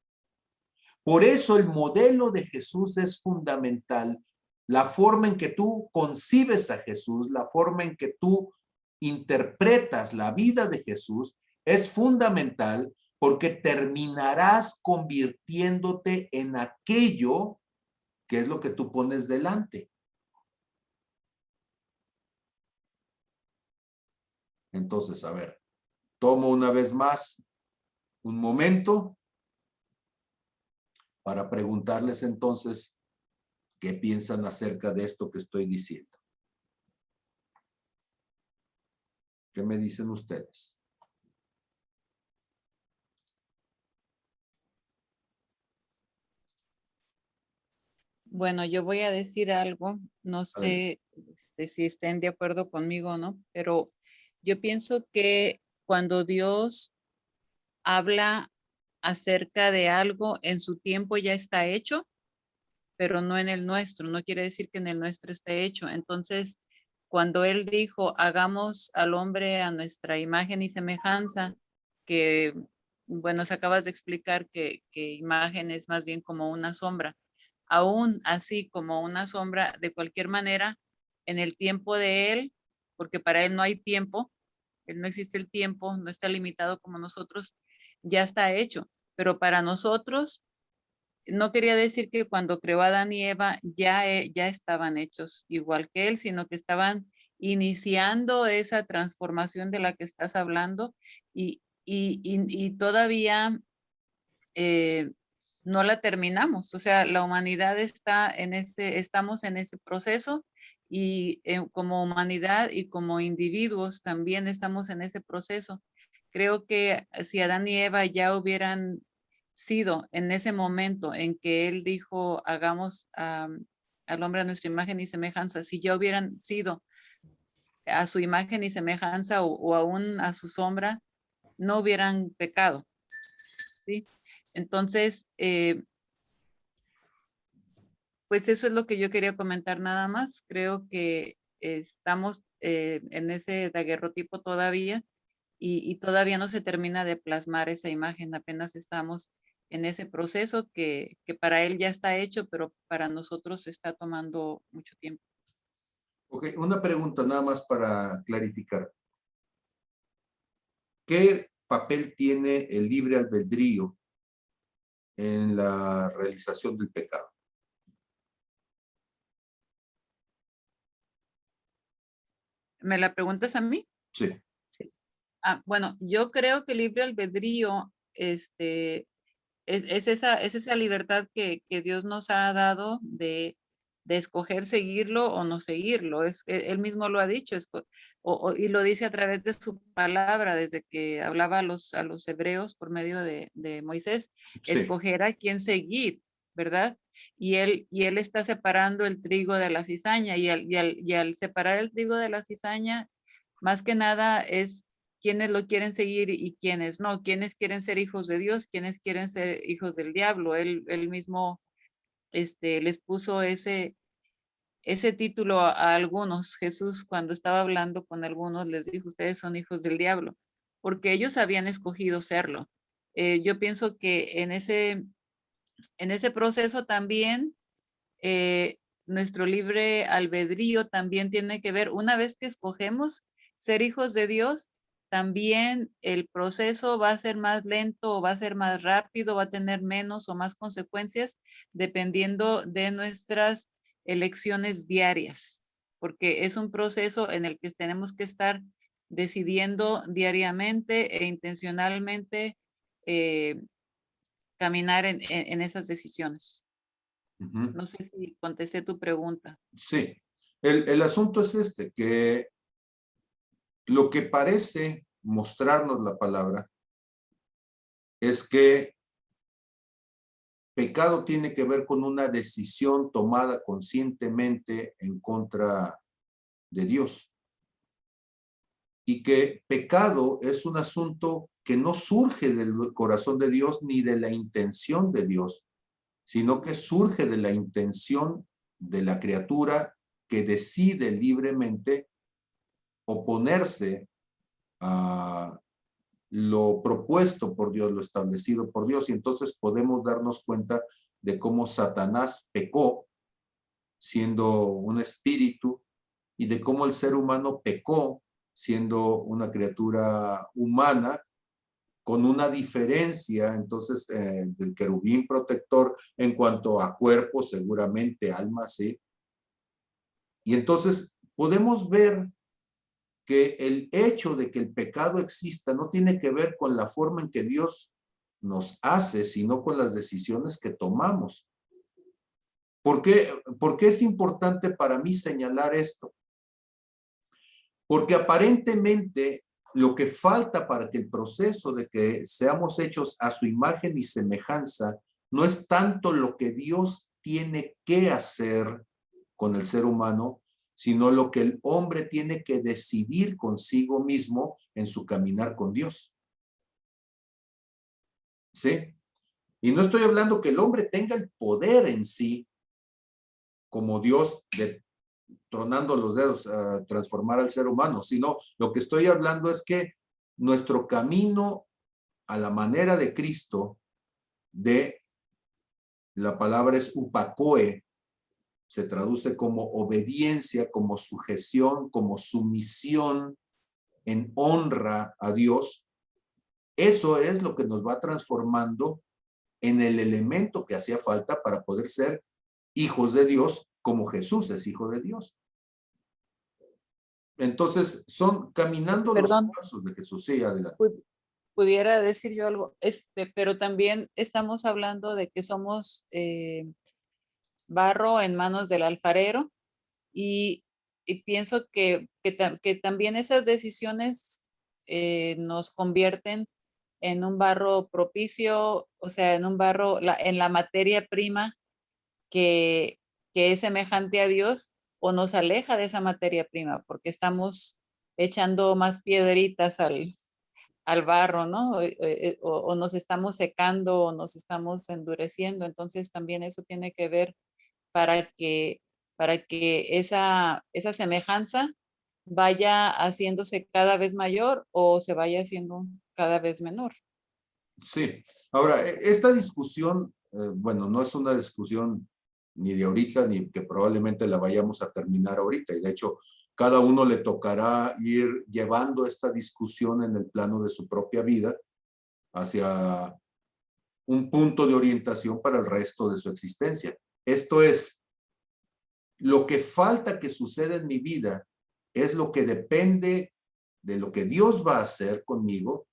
Por eso el modelo de Jesús es fundamental. La forma en que tú concibes a Jesús, la forma en que tú interpretas la vida de Jesús es fundamental, porque terminarás convirtiéndote en aquello que es lo que tú pones delante. Entonces, a ver, tomo una vez más un momento para preguntarles entonces qué piensan acerca de esto que estoy diciendo. ¿Qué me dicen ustedes? Bueno, yo voy a decir algo, no Adelante. sé si estén de acuerdo conmigo o no, pero yo pienso que cuando Dios habla acerca de algo, en su tiempo ya está hecho, pero no en el nuestro. No quiere decir que en el nuestro esté hecho. Entonces, cuando Él dijo, hagamos al hombre a nuestra imagen y semejanza, que, bueno, se acabas de explicar que imagen es más bien como una sombra. aún así como una sombra, de cualquier manera, en el tiempo de Él, porque para Él no hay tiempo, Él no existe el tiempo, no está limitado como nosotros, ya está hecho. Pero para nosotros, no quería decir que cuando creó a Adán y Eva ya estaban hechos igual que Él, sino que estaban iniciando esa transformación de la que estás hablando y todavía no la terminamos. O sea, la humanidad estamos en ese proceso y como humanidad y como individuos también estamos en ese proceso. Creo que si Adán y Eva ya hubieran sido en ese momento en que él dijo, hagamos al hombre a nuestra imagen y semejanza, si ya hubieran sido a su imagen y semejanza o aún a su sombra, no hubieran pecado, ¿sí? Entonces, pues eso es lo que yo quería comentar nada más. Creo que estamos en ese daguerrotipo todavía y todavía no se termina de plasmar esa imagen. Apenas estamos en ese proceso que para él ya está hecho, pero para nosotros está tomando mucho tiempo. Ok, una pregunta nada más para clarificar. ¿Qué papel tiene el libre albedrío en la realización del pecado? ¿Me la preguntas a mí? Sí. Sí. Bueno, yo creo que el libre albedrío, es esa libertad que Dios nos ha dado de escoger seguirlo o no seguirlo. Él mismo lo ha dicho, y lo dice a través de su palabra, desde que hablaba a los hebreos por medio de Moisés, Sí. escoger a quién seguir, ¿verdad? Y él está separando el trigo de la cizaña, y al separar el trigo de la cizaña, más que nada es quiénes lo quieren seguir y quiénes no, quiénes quieren ser hijos de Dios, quiénes quieren ser hijos del diablo. Él mismo les puso ese título a algunos. Jesús, cuando estaba hablando con algunos, les dijo, ustedes son hijos del diablo, porque ellos habían escogido serlo. Yo pienso que en ese proceso también nuestro libre albedrío también tiene que ver, una vez que escogemos ser hijos de Dios, también el proceso va a ser más lento o va a ser más rápido, va a tener menos o más consecuencias dependiendo de nuestras elecciones diarias, porque es un proceso en el que tenemos que estar decidiendo diariamente e intencionalmente eh, caminar en esas decisiones. Ujú. No sé si contesté tu pregunta. Sí. El asunto es este, que lo que parece mostrarnos la palabra es que pecado tiene que ver con una decisión tomada conscientemente en contra de Dios. Y que pecado es un asunto que no surge del corazón de Dios ni de la intención de Dios, sino que surge de la intención de la criatura que decide libremente oponerse a lo propuesto por Dios, lo establecido por Dios. Y entonces podemos darnos cuenta de cómo Satanás pecó siendo un espíritu y de cómo el ser humano pecó siendo una criatura humana, con una diferencia entonces del querubín protector en cuanto a cuerpo, seguramente alma, sí. Y entonces podemos ver que el hecho de que el pecado exista no tiene que ver con la forma en que Dios nos hace, sino con las decisiones que tomamos. ¿Por qué es importante para mí señalar esto? Porque aparentemente lo que falta para que el proceso de que seamos hechos a su imagen y semejanza no es tanto lo que Dios tiene que hacer con el ser humano, sino lo que el hombre tiene que decidir consigo mismo en su caminar con Dios. ¿Sí? Y no estoy hablando que el hombre tenga el poder en sí, como Dios de tronando los dedos a transformar al ser humano, sino lo que estoy hablando es que nuestro camino a la manera de Cristo, de La palabra es upakoe, se traduce como obediencia, como sujeción, como sumisión en honra a Dios. Eso es lo que nos va transformando en el elemento que hacía falta para poder ser hijos de Dios, como Jesús es hijo de Dios. Entonces, son caminando los Perdón, pasos de Jesús. Sí, adelante. pudiera decir yo algo, pero también estamos hablando de que somos barro en manos del alfarero y, y pienso que también esas decisiones nos convierten en un barro propicio, o sea, en un barro, en la materia prima que, que es semejante a Dios o nos aleja de esa materia prima, porque estamos echando más piedritas al barro, ¿no? O nos estamos secando o nos estamos endureciendo. Entonces también eso tiene que ver para que, para que esa semejanza vaya haciéndose cada vez mayor o se vaya haciendo cada vez menor. Sí. Ahora, esta discusión, bueno, no es una discusión ni de ahorita, ni que probablemente la vayamos a terminar ahorita. Y de hecho, cada uno le tocará ir llevando esta discusión en el plano de su propia vida hacia un punto de orientación para el resto de su existencia. Esto es, lo que falta que suceda en mi vida es lo que depende de lo que Dios va a hacer conmigo,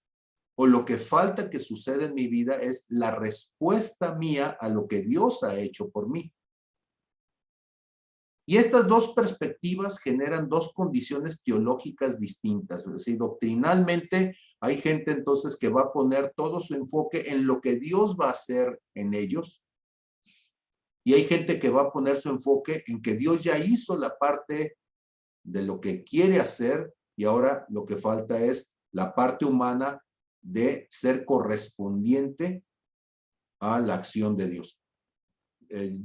o lo que falta que suceda en mi vida es la respuesta mía a lo que Dios ha hecho por mí. Y estas dos perspectivas generan dos condiciones teológicas distintas. Es decir, doctrinalmente hay gente entonces que va a poner todo su enfoque en lo que Dios va a hacer en ellos. Y hay gente que va a poner su enfoque en que Dios ya hizo la parte de lo que quiere hacer y ahora lo que falta es la parte humana de ser correspondiente a la acción de Dios.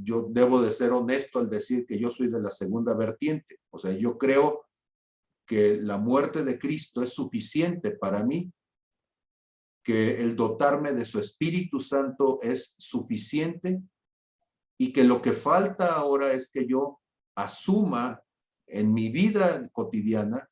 Yo debo de ser honesto al decir que yo soy de la segunda vertiente. O sea, yo creo que la muerte de Cristo es suficiente para mí, que el dotarme de su Espíritu Santo es suficiente y que lo que falta ahora es que yo asuma en mi vida cotidiana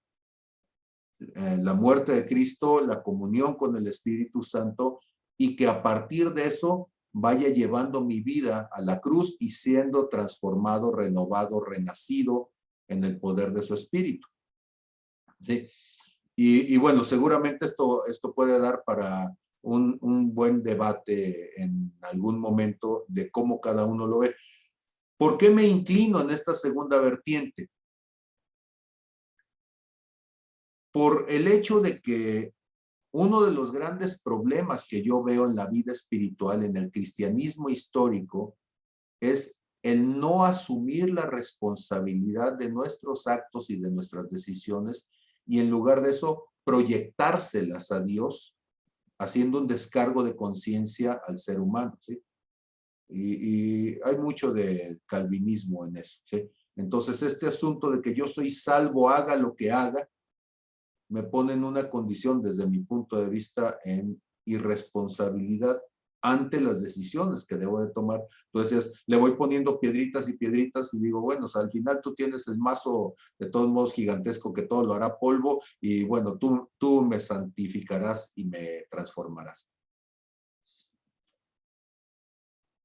la muerte de Cristo, la comunión con el Espíritu Santo y que a partir de eso vaya llevando mi vida a la cruz y siendo transformado, renovado, renacido en el poder de su Espíritu. ¿Sí? Y bueno, seguramente esto puede dar para un buen debate en algún momento de cómo cada uno lo ve. ¿Por qué me inclino en esta segunda vertiente? Por el hecho de que uno de los grandes problemas que yo veo en la vida espiritual, en el cristianismo histórico, es el no asumir la responsabilidad de nuestros actos y de nuestras decisiones y en lugar de eso proyectárselas a Dios, haciendo un descargo de conciencia al ser humano, ¿sí? Y hay mucho de calvinismo en eso, ¿sí? Entonces, este asunto de que yo soy salvo, haga lo que haga, me pone en una condición, desde mi punto de vista, en irresponsabilidad ante las decisiones que debo de tomar. Entonces, le voy poniendo piedritas y piedritas y digo, bueno, o sea, al final tú tienes el mazo de todos modos gigantesco que todo lo hará polvo y bueno, tú me santificarás y me transformarás.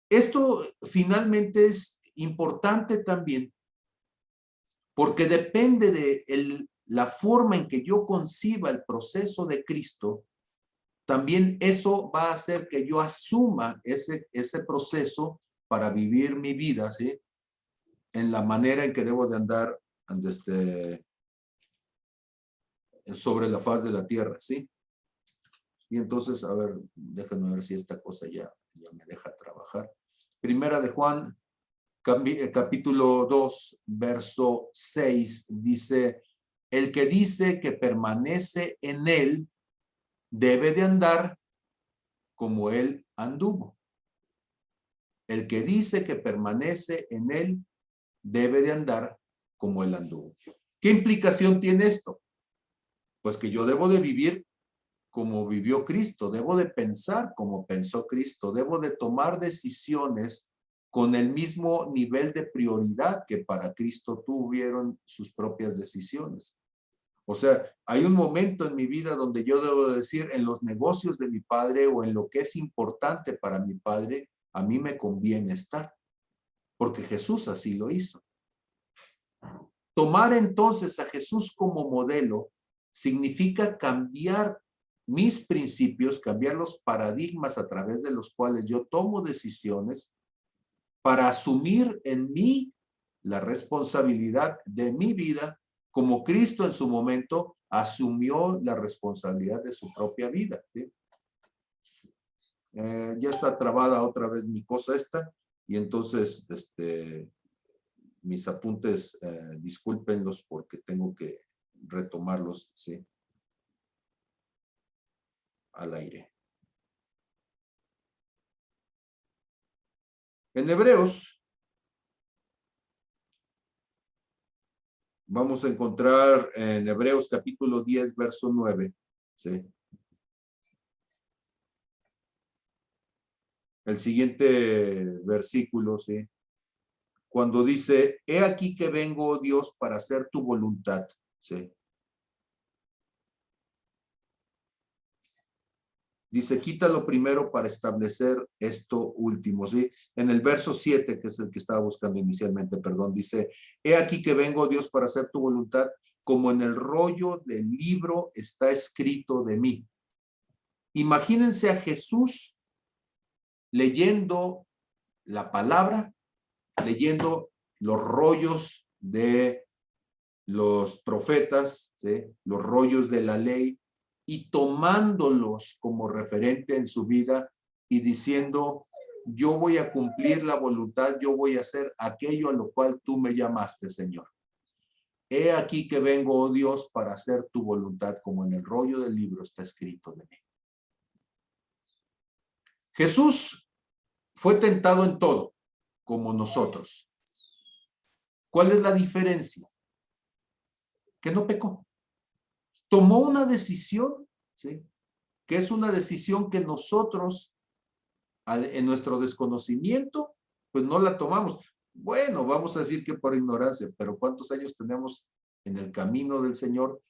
Esto finalmente es importante también porque depende de la forma en que yo conciba el proceso de Cristo, también eso va a hacer que yo asuma ese proceso para vivir mi vida, ¿sí? En la manera en que debo de andar sobre la faz de la tierra, ¿sí? Y entonces, a ver, déjenme ver si esta cosa ya me deja trabajar. Primera de Juan, capítulo 2, verso 6, dice, el que dice que permanece en él, debe de andar como él anduvo. El que dice que permanece en él, debe de andar como él anduvo. ¿Qué implicación tiene esto? Pues que yo debo de vivir como vivió Cristo, debo de pensar como pensó Cristo, debo de tomar decisiones con el mismo nivel de prioridad que para Cristo tuvieron sus propias decisiones. O sea, hay un momento en mi vida donde yo debo decir, en los negocios de mi padre o en lo que es importante para mi padre, a mí me conviene estar, porque Jesús así lo hizo. Tomar entonces a Jesús como modelo significa cambiar mis principios, cambiar los paradigmas a través de los cuales yo tomo decisiones para asumir en mí la responsabilidad de mi vida, como Cristo en su momento asumió la responsabilidad de su propia vida, ¿sí? Ya está trabada otra vez mi cosa esta, y entonces mis apuntes, discúlpenlos porque tengo que retomarlos, ¿sí? Al aire. En Hebreos vamos a encontrar en Hebreos capítulo 10, verso 9, ¿sí? El siguiente versículo, ¿sí? Cuando dice, he aquí que vengo, oh Dios, para hacer tu voluntad, ¿sí? Dice, quítalo primero para establecer esto último, ¿sí? En el verso 7, que es el que estaba buscando inicialmente, perdón, dice, he aquí que vengo, Dios, para hacer tu voluntad, como en el rollo del libro está escrito de mí. Imagínense a Jesús leyendo la palabra, leyendo los rollos de los profetas, ¿sí? Los rollos de la ley, y tomándolos como referente en su vida y diciendo, yo voy a cumplir la voluntad, yo voy a hacer aquello a lo cual tú me llamaste, Señor. He aquí que vengo, oh Dios, para hacer tu voluntad, como en el rollo del libro está escrito de mí. Jesús fue tentado en todo, como nosotros. ¿Cuál es la diferencia? Que no pecó. Tomó una decisión, ¿sí? Que es una decisión que nosotros, en nuestro desconocimiento, pues no la tomamos. Bueno, vamos a decir que por ignorancia, pero ¿cuántos años tenemos en el camino del Señor?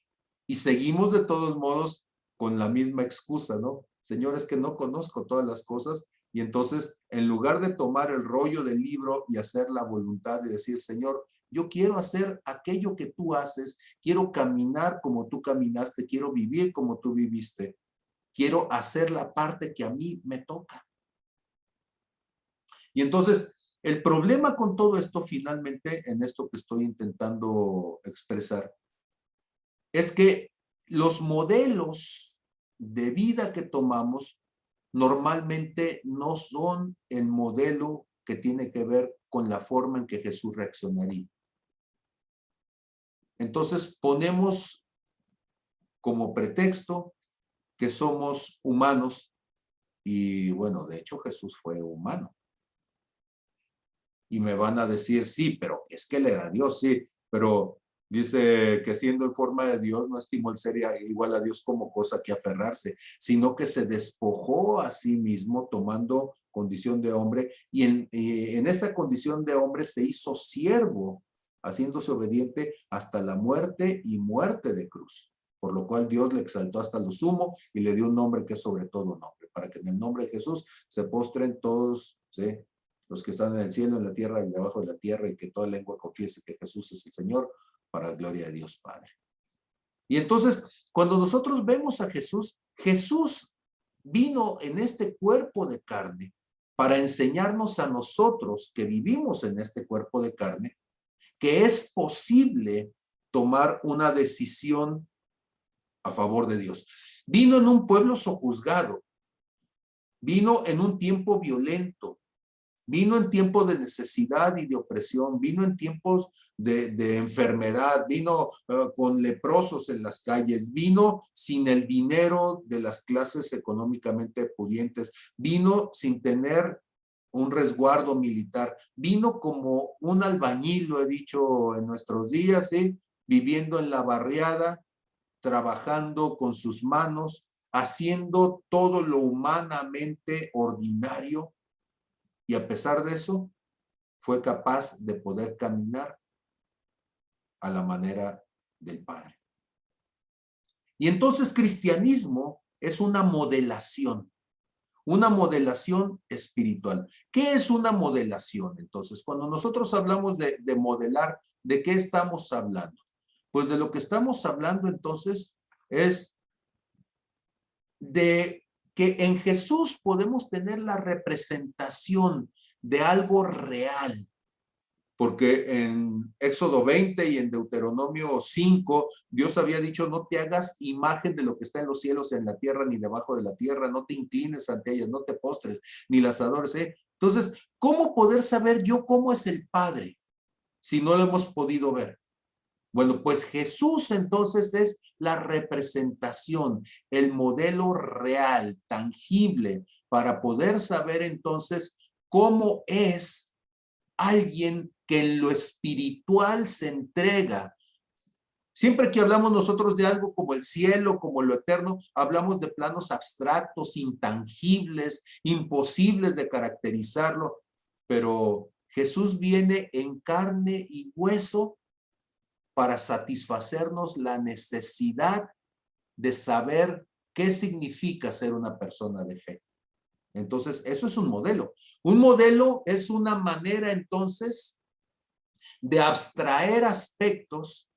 Y seguimos de todos modos con la misma excusa, ¿no? Señor, es que no conozco todas las cosas, y entonces, en lugar de tomar el rollo del libro y hacer la voluntad de decir, Señor, yo quiero hacer aquello que tú haces, quiero caminar como tú caminaste, quiero vivir como tú viviste, quiero hacer la parte que a mí me toca. Y entonces, el problema con todo esto, finalmente, en esto que estoy intentando expresar, es que los modelos de vida que tomamos normalmente no son el modelo que tiene que ver con la forma en que Jesús reaccionaría. Entonces ponemos como pretexto que somos humanos, y bueno, de hecho Jesús fue humano. Y me van a decir, sí, pero es que él era Dios, sí, pero dice que siendo en forma de Dios no estimó el ser igual a Dios como cosa que aferrarse, sino que se despojó a sí mismo tomando condición de hombre, y en esa condición de hombre se hizo siervo, haciéndose obediente hasta la muerte y muerte de cruz, por lo cual Dios le exaltó hasta lo sumo y le dio un nombre que es sobre todo nombre, para que en el nombre de Jesús se postren todos, ¿sí?, los que están en el cielo, en la tierra y debajo de la tierra, y que toda lengua confiese que Jesús es el Señor, para la gloria de Dios Padre. Y entonces, cuando nosotros vemos a Jesús, Jesús vino en este cuerpo de carne para enseñarnos a nosotros que vivimos en este cuerpo de carne, que es posible tomar una decisión a favor de Dios. Vino en un pueblo sojuzgado, vino en un tiempo violento, vino en tiempos de necesidad y de opresión, vino en tiempos de enfermedad, vino con leprosos en las calles, vino sin el dinero de las clases económicamente pudientes, vino sin tener un resguardo militar, vino como un albañil, lo he dicho en nuestros días, ¿sí?, viviendo en la barriada, trabajando con sus manos, haciendo todo lo humanamente ordinario. Y a pesar de eso, fue capaz de poder caminar a la manera del Padre. Y entonces cristianismo es una modelación espiritual. ¿Qué es una modelación? Entonces, cuando nosotros hablamos de modelar, ¿de qué estamos hablando? Pues de lo que estamos hablando entonces es de que en Jesús podemos tener la representación de algo real. Porque en Éxodo 20 y en Deuteronomio 5, Dios había dicho, no te hagas imagen de lo que está en los cielos, en la tierra, ni debajo de la tierra, no te inclines ante ellas, no te postres, ni las adores. Entonces, ¿cómo poder saber yo cómo es el Padre si no lo hemos podido ver? Bueno, pues Jesús entonces es la representación, el modelo real, tangible, para poder saber entonces cómo es alguien que en lo espiritual se entrega. Siempre que hablamos nosotros de algo como el cielo, como lo eterno, hablamos de planos abstractos, intangibles, imposibles de caracterizarlo, pero Jesús viene en carne y hueso para satisfacernos la necesidad de saber qué significa ser una persona de fe. Entonces, eso es un modelo. Un modelo es una manera, entonces, de abstraer aspectos,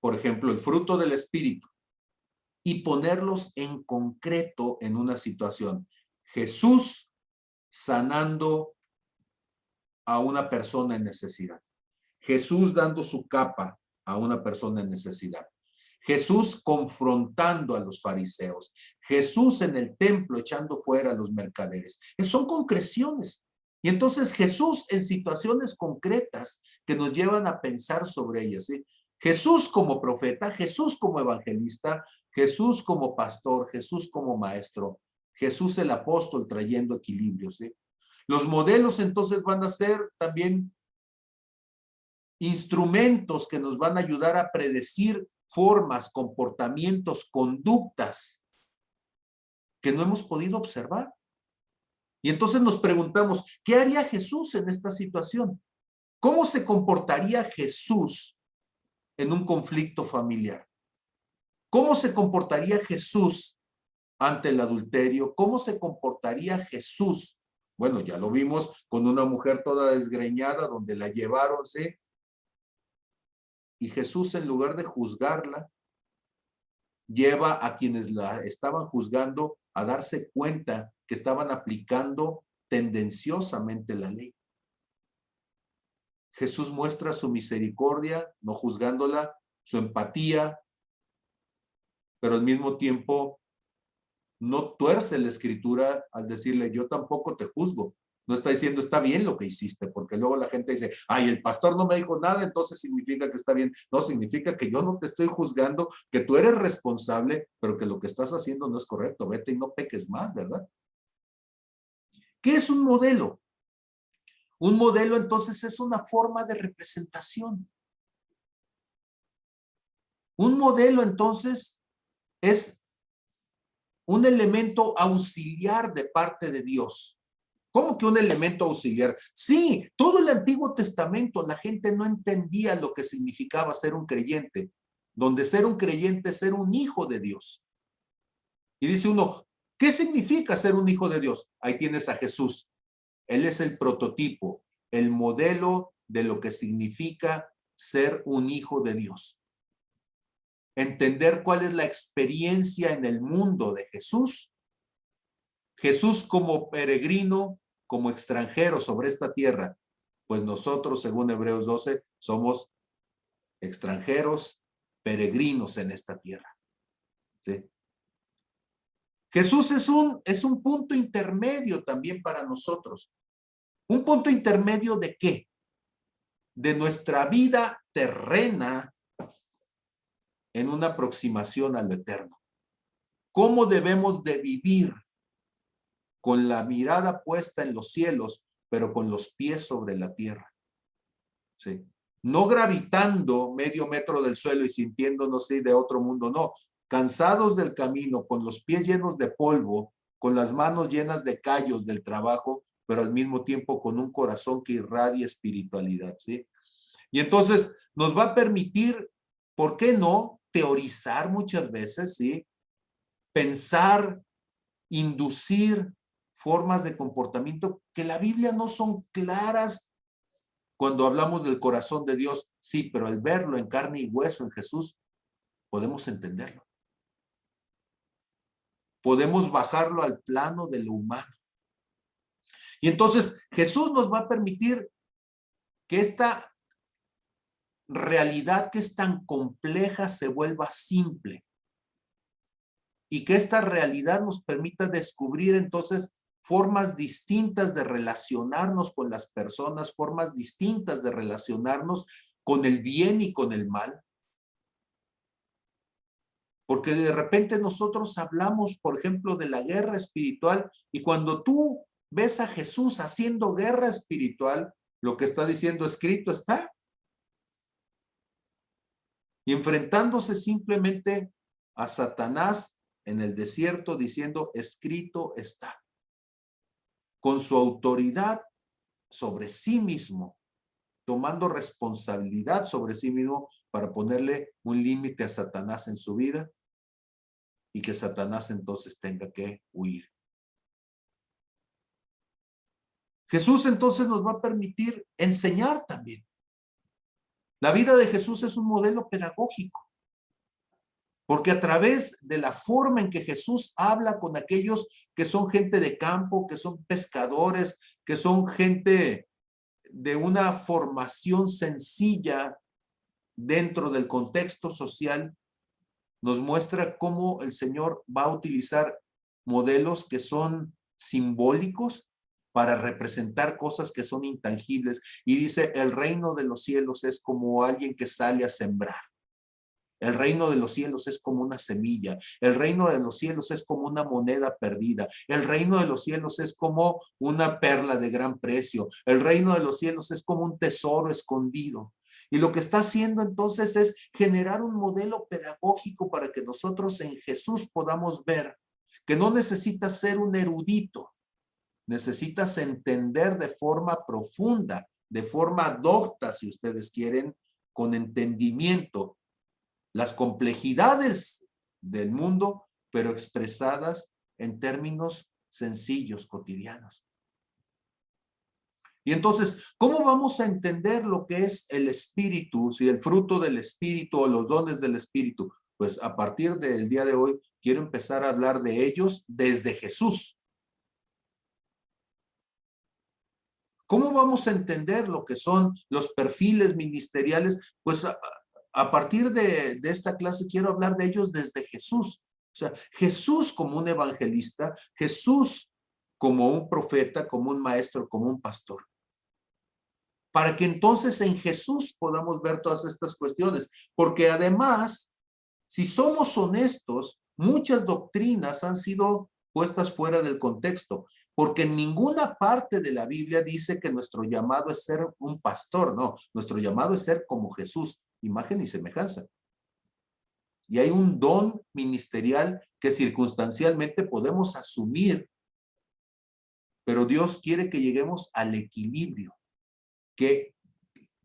por ejemplo, el fruto del Espíritu, y ponerlos en concreto en una situación. Jesús sanando a una persona en necesidad. Jesús dando su capa a una persona en necesidad. Jesús confrontando a los fariseos. Jesús en el templo echando fuera a los mercaderes. Son concreciones. Y entonces Jesús en situaciones concretas que nos llevan a pensar sobre ellas. ¿Sí? Jesús como profeta, Jesús como evangelista, Jesús como pastor, Jesús como maestro, Jesús el apóstol trayendo equilibrio. ¿Sí? Los modelos entonces van a ser también instrumentos que nos van a ayudar a predecir formas, comportamientos, conductas que no hemos podido observar. Y entonces nos preguntamos, ¿qué haría Jesús en esta situación? ¿Cómo se comportaría Jesús en un conflicto familiar? ¿Cómo se comportaría Jesús ante el adulterio? ¿Cómo se comportaría Jesús? Bueno, ya lo vimos con una mujer toda desgreñada donde la llevaron, ¿sí? Y Jesús, en lugar de juzgarla, lleva a quienes la estaban juzgando a darse cuenta que estaban aplicando tendenciosamente la ley. Jesús muestra su misericordia, no juzgándola, su empatía, pero al mismo tiempo no tuerce la escritura al decirle, yo tampoco te juzgo. No está diciendo, está bien lo que hiciste, porque luego la gente dice, ay, el pastor no me dijo nada, entonces significa que está bien. No, significa que yo no te estoy juzgando, que tú eres responsable, pero que lo que estás haciendo no es correcto. Vete y no peques más, ¿verdad? ¿Qué es un modelo? Un modelo, entonces, es una forma de representación. Un modelo, entonces, es un elemento auxiliar de parte de Dios. ¿Cómo que un elemento auxiliar? Sí, todo el Antiguo Testamento la gente no entendía lo que significaba ser un creyente, donde ser un creyente es ser un hijo de Dios. Y dice uno, ¿qué significa ser un hijo de Dios? Ahí tienes a Jesús. Él es el prototipo, el modelo de lo que significa ser un hijo de Dios. Entender cuál es la experiencia en el mundo de Jesús. Jesús como peregrino, como extranjero sobre esta tierra, pues nosotros, según Hebreos 12, somos extranjeros, peregrinos en esta tierra. ¿Sí? Jesús es un punto intermedio también para nosotros. ¿Un punto intermedio de qué? De nuestra vida terrena en una aproximación a lo eterno. ¿Cómo debemos de vivir con la mirada puesta en los cielos, pero con los pies sobre la tierra? ¿Sí? No gravitando medio metro del suelo y sintiéndonos de otro mundo, no. Cansados del camino, con los pies llenos de polvo, con las manos llenas de callos del trabajo, pero al mismo tiempo con un corazón que irradia espiritualidad, ¿sí? Y entonces nos va a permitir, ¿por qué no? Teorizar muchas veces, ¿sí? Pensar, inducir formas de comportamiento que la Biblia no son claras cuando hablamos del corazón de Dios, sí, pero al verlo en carne y hueso en Jesús, podemos entenderlo. Podemos bajarlo al plano de lo humano. Y entonces Jesús nos va a permitir que esta realidad que es tan compleja se vuelva simple. Y que esta realidad nos permita descubrir entonces formas distintas de relacionarnos con las personas, formas distintas de relacionarnos con el bien y con el mal. Porque de repente nosotros hablamos, por ejemplo, de la guerra espiritual, y cuando tú ves a Jesús haciendo guerra espiritual, lo que está diciendo escrito está. Y enfrentándose simplemente a Satanás en el desierto diciendo escrito está. Con su autoridad sobre sí mismo, tomando responsabilidad sobre sí mismo para ponerle un límite a Satanás en su vida y que Satanás entonces tenga que huir. Jesús entonces nos va a permitir enseñar también. La vida de Jesús es un modelo pedagógico, porque a través de la forma en que Jesús habla con aquellos que son gente de campo, que son pescadores, que son gente de una formación sencilla dentro del contexto social, nos muestra cómo el Señor va a utilizar modelos que son simbólicos para representar cosas que son intangibles. Y dice, el reino de los cielos es como alguien que sale a sembrar. El reino de los cielos es como una semilla. El reino de los cielos es como una moneda perdida. El reino de los cielos es como una perla de gran precio. El reino de los cielos es como un tesoro escondido. Y lo que está haciendo entonces es generar un modelo pedagógico para que nosotros en Jesús podamos ver que no necesitas ser un erudito, necesitas entender de forma profunda, de forma docta, si ustedes quieren, con entendimiento, las complejidades del mundo, pero expresadas en términos sencillos, cotidianos. Y entonces, ¿cómo vamos a entender lo que es el espíritu, si el fruto del espíritu o los dones del espíritu? Pues a partir del día de hoy quiero empezar a hablar de ellos desde Jesús. ¿Cómo vamos a entender lo que son los perfiles ministeriales? Pues a partir de esta clase quiero hablar de ellos desde Jesús. O sea, Jesús como un evangelista, Jesús como un profeta, como un maestro, como un pastor. Para que entonces en Jesús podamos ver todas estas cuestiones. Porque además, si somos honestos, muchas doctrinas han sido puestas fuera del contexto, porque en ninguna parte de la Biblia dice que nuestro llamado es ser un pastor, no, nuestro llamado es ser como Jesús, imagen y semejanza. Y hay un don ministerial que circunstancialmente podemos asumir, pero Dios quiere que lleguemos al equilibrio, que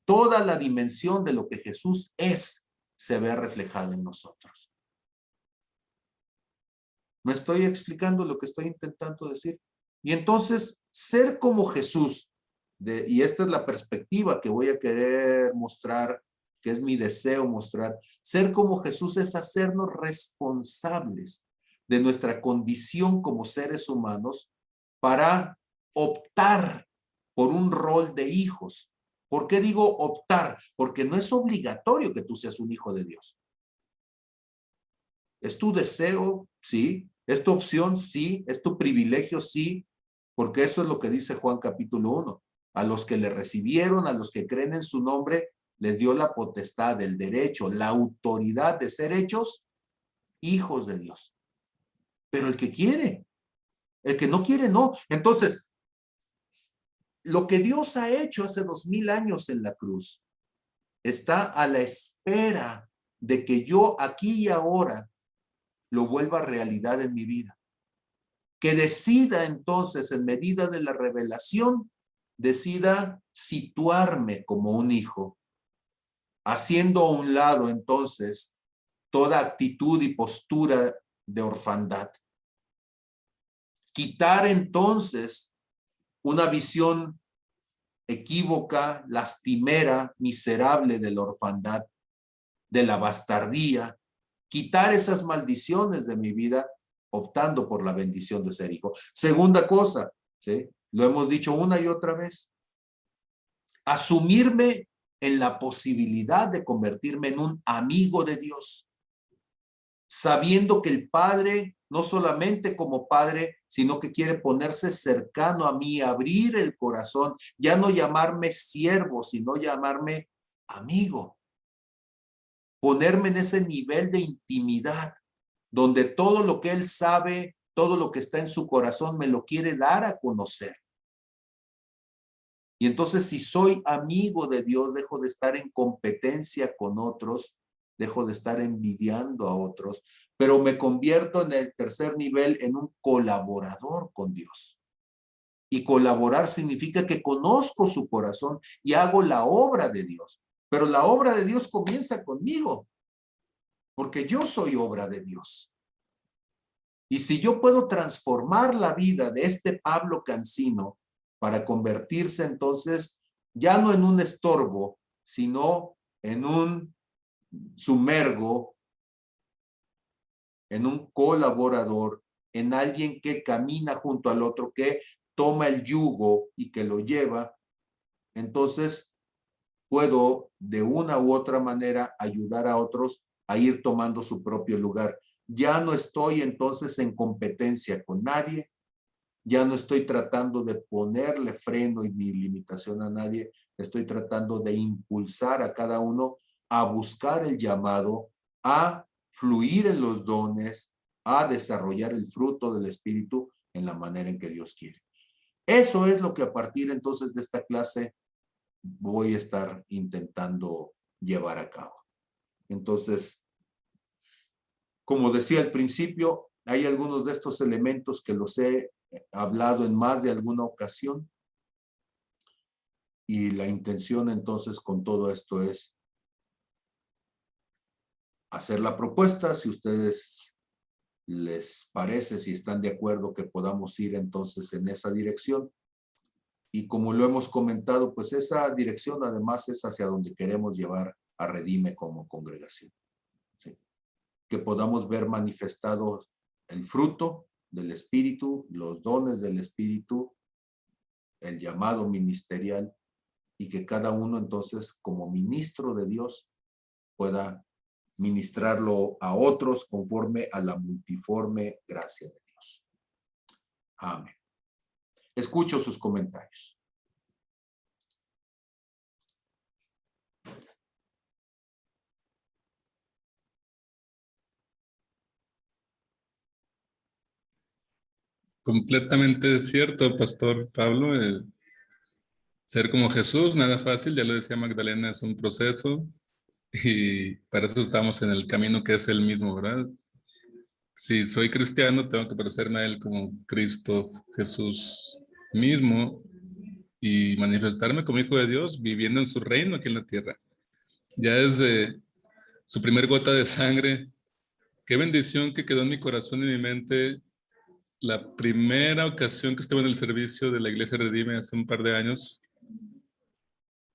toda la dimensión de lo que Jesús es se vea reflejada en nosotros. ¿Me estoy explicando lo que estoy intentando decir? Y entonces, ser como Jesús, y esta es la perspectiva que voy a querer mostrar, que es mi deseo mostrar, ser como Jesús es hacernos responsables de nuestra condición como seres humanos para optar por un rol de hijos. ¿Por qué digo optar? Porque no es obligatorio que tú seas un hijo de Dios. ¿Es tu deseo? Sí. ¿Es tu opción? Sí. ¿Es tu privilegio? Sí. Porque eso es lo que dice Juan capítulo 1. A los que le recibieron, a los que creen en su nombre, les dio la potestad, el derecho, la autoridad de ser hechos hijos de Dios. Pero el que no quiere, no. Entonces, lo que Dios ha hecho hace 2000 años en la cruz está a la espera de que yo aquí y ahora lo vuelva realidad en mi vida. que decida entonces, en medida de la revelación, decida situarme como un hijo, haciendo a un lado entonces toda actitud y postura de orfandad. Quitar entonces una visión equívoca, lastimera, miserable de la orfandad, de la bastardía, quitar esas maldiciones de mi vida, optando por la bendición de ser hijo. Segunda cosa, ¿sí? Lo hemos dicho una y otra vez, asumirme en la posibilidad de convertirme en un amigo de Dios, sabiendo que el Padre, no solamente como Padre, sino que quiere ponerse cercano a mí, abrir el corazón, ya no llamarme siervo, sino llamarme amigo. Ponerme en ese nivel de intimidad, donde todo lo que Él sabe, todo lo que está en su corazón, me lo quiere dar a conocer. Y entonces, si soy amigo de Dios, dejo de estar en competencia con otros, dejo de estar envidiando a otros, pero me convierto en el tercer nivel en un colaborador con Dios. Y colaborar significa que conozco su corazón y hago la obra de Dios. Pero la obra de Dios comienza conmigo, porque yo soy obra de Dios. Y si yo puedo transformar la vida de este Pablo Cancino para convertirse entonces ya no en un estorbo, sino en un sumergo, en un colaborador, en alguien que camina junto al otro, que toma el yugo y que lo lleva, entonces puedo de una u otra manera ayudar a otros a ir tomando su propio lugar. Ya no estoy entonces en competencia con nadie, ya no estoy tratando de ponerle freno y mi limitación a nadie, estoy tratando de impulsar a cada uno a buscar el llamado, a fluir en los dones, a desarrollar el fruto del Espíritu en la manera en que Dios quiere. Eso es lo que a partir entonces de esta clase voy a estar intentando llevar a cabo. Entonces, como decía al principio, hay algunos de estos elementos que los he hablado en más de alguna ocasión. Y la intención entonces con todo esto es hacer la propuesta, si ustedes les parece, si están de acuerdo que podamos ir entonces en esa dirección. Y como lo hemos comentado, pues esa dirección además es hacia donde queremos llevar a Redime como congregación. ¿Sí? Que podamos ver manifestado el fruto del Espíritu, los dones del Espíritu, el llamado ministerial, y que cada uno entonces como ministro de Dios pueda ministrarlo a otros conforme a la multiforme gracia de Dios. Amén. Escucho sus comentarios. Completamente cierto, Pastor Pablo. Ser como Jesús, nada fácil, ya lo decía Magdalena, es un proceso y para eso estamos en el camino que es el mismo, ¿verdad? Si soy cristiano, tengo que parecerme a Él como Cristo Jesús mismo y manifestarme como hijo de Dios, viviendo en su reino aquí en la tierra. Ya desde su primer gota de sangre, qué bendición que quedó en mi corazón y mi mente la primera ocasión que estuve en el servicio de la Iglesia Redime hace un par de años,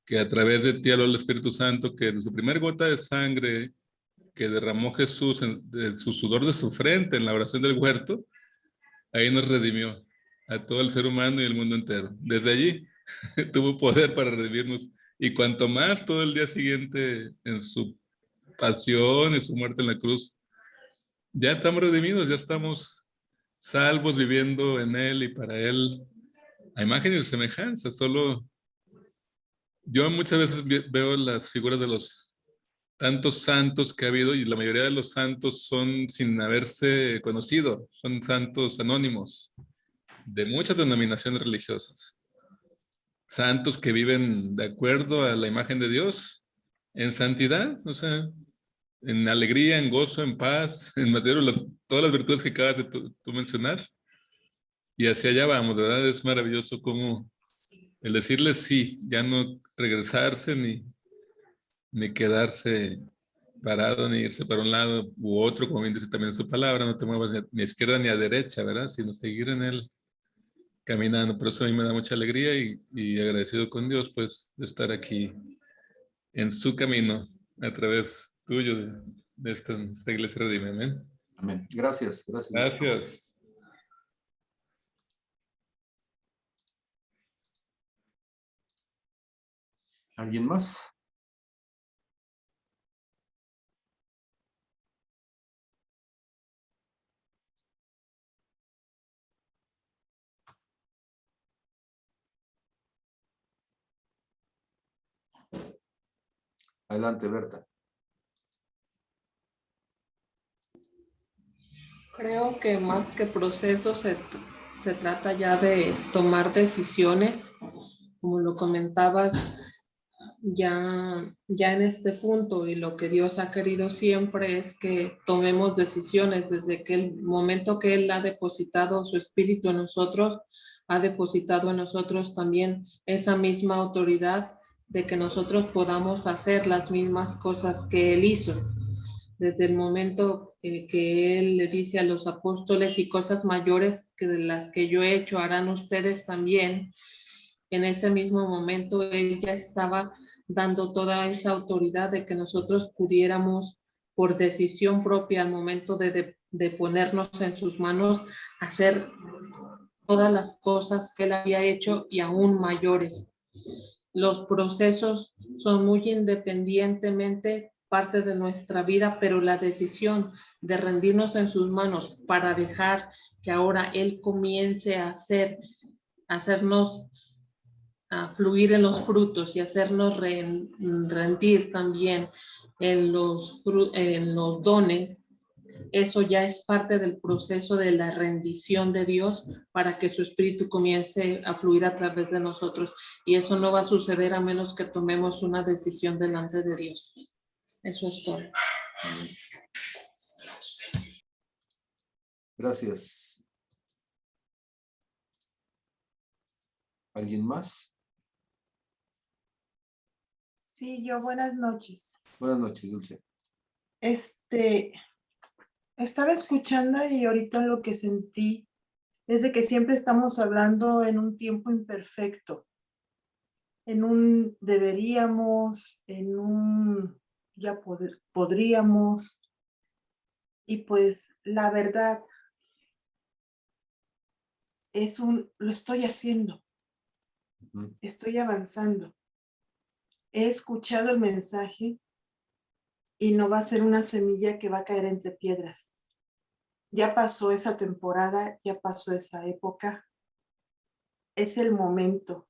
que a través de ti habló el Espíritu Santo, que de su primer gota de sangre que derramó Jesús de su sudor de su frente en la oración del huerto, ahí nos redimió a todo el ser humano y el mundo entero. Desde allí tuvo poder para redimirnos. Y cuanto más todo el día siguiente en su pasión y su muerte en la cruz, ya estamos redimidos, ya estamos salvos viviendo en Él y para Él, a imagen y semejanza. Solo yo muchas veces veo las figuras de los tantos santos que ha habido y la mayoría de los santos son sin haberse conocido, son santos anónimos de muchas denominaciones religiosas. Santos que viven de acuerdo a la imagen de Dios, en santidad, o sea, en alegría, en gozo, en paz, en todas las virtudes que acabas de tú mencionar. y hacia allá vamos, ¿verdad? Es maravilloso como el decirle sí, ya no regresarse ni quedarse parado, ni irse para un lado u otro, como bien dice también su palabra, no te muevas ni a izquierda ni a derecha, ¿verdad? Sino seguir en él caminando. Por eso a mí me da mucha alegría y agradecido con Dios, pues, de estar aquí en su camino a través tuyo de esta iglesia Redime. Amén. Amén. Gracias, gracias. Gracias. ¿Alguien más? Adelante, Berta. Creo que más que proceso se trata ya de tomar decisiones, como lo comentabas, ya en este punto, y lo que Dios ha querido siempre es que tomemos decisiones desde que el momento que Él ha depositado su espíritu en nosotros, ha depositado en nosotros también esa misma autoridad de que nosotros podamos hacer las mismas cosas que Él hizo. Desde el momento que Él le dice a los apóstoles, y cosas mayores que de las que yo he hecho harán ustedes también, en ese mismo momento Él ya estaba dando toda esa autoridad de que nosotros pudiéramos, por decisión propia, al momento de ponernos en sus manos, hacer todas las cosas que Él había hecho y aún mayores. Los procesos son muy independientemente parte de nuestra vida, pero la decisión de rendirnos en sus manos para dejar que ahora Él comience a hacernos a fluir en los frutos y hacernos rendir también en los dones, eso ya es parte del proceso de la rendición de Dios para que su espíritu comience a fluir a través de nosotros. Y eso no va a suceder a menos que tomemos una decisión delante de Dios. Eso es todo. Gracias. ¿Alguien más? Sí, yo, buenas noches. Buenas noches, Dulce. Estaba escuchando y ahorita lo que sentí es de que siempre estamos hablando en un tiempo imperfecto, en un deberíamos, en un ya podríamos, y pues la verdad es lo estoy haciendo, estoy avanzando. He escuchado el mensaje y no va a ser una semilla que va a caer entre piedras. Ya pasó esa temporada, ya pasó esa época. Es el momento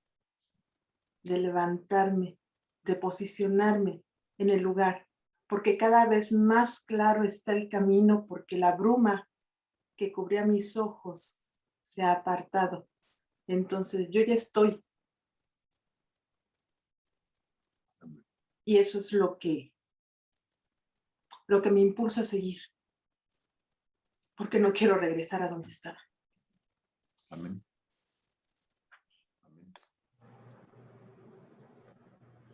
de levantarme, de posicionarme en el lugar, porque cada vez más claro está el camino, porque la bruma que cubría mis ojos se ha apartado. Entonces yo ya estoy. Y eso es lo que me impulsa a seguir, porque no quiero regresar a donde estaba. Amén.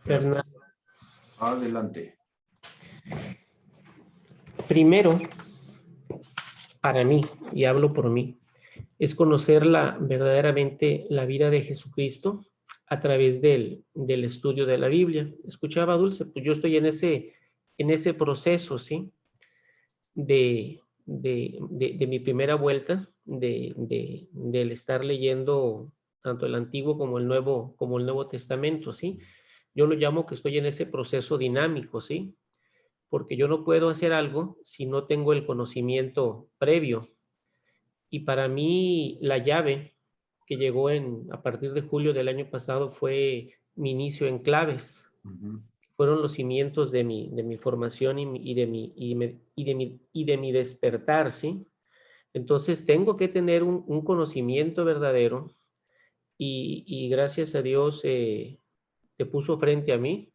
Fernando, Adelante. primero, para mí, y hablo por mí, es conocer verdaderamente la vida de Jesucristo a través del estudio de la Biblia. Escuchaba Dulce, pues yo estoy en ese proceso, ¿sí? De mi primera vuelta, del estar leyendo tanto el Antiguo como el Nuevo Testamento, ¿sí? Yo lo llamo que estoy en ese proceso dinámico, ¿sí? Porque yo no puedo hacer algo si no tengo el conocimiento previo. Y para mí la llave que llegó a partir de julio del año pasado fue mi inicio en claves. Fueron los cimientos de mi formación y de mi despertar, ¿sí? Entonces tengo que tener un conocimiento verdadero y gracias a Dios te puso frente a mí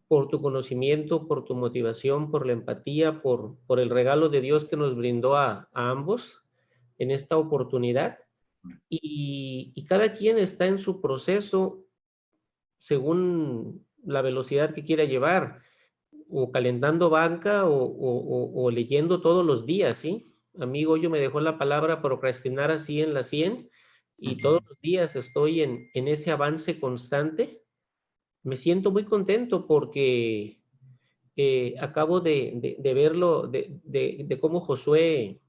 por tu conocimiento, por tu motivación, por la empatía, por el regalo de Dios que nos brindó a ambos, en esta oportunidad y cada quien está en su proceso según la velocidad que quiera llevar, o calentando banca o leyendo todos los días, ¿sí? Amigo, yo me dejó la palabra procrastinar así en la 100 y todos los días estoy en ese avance constante. Me siento muy contento porque acabo de verlo, de cómo Josué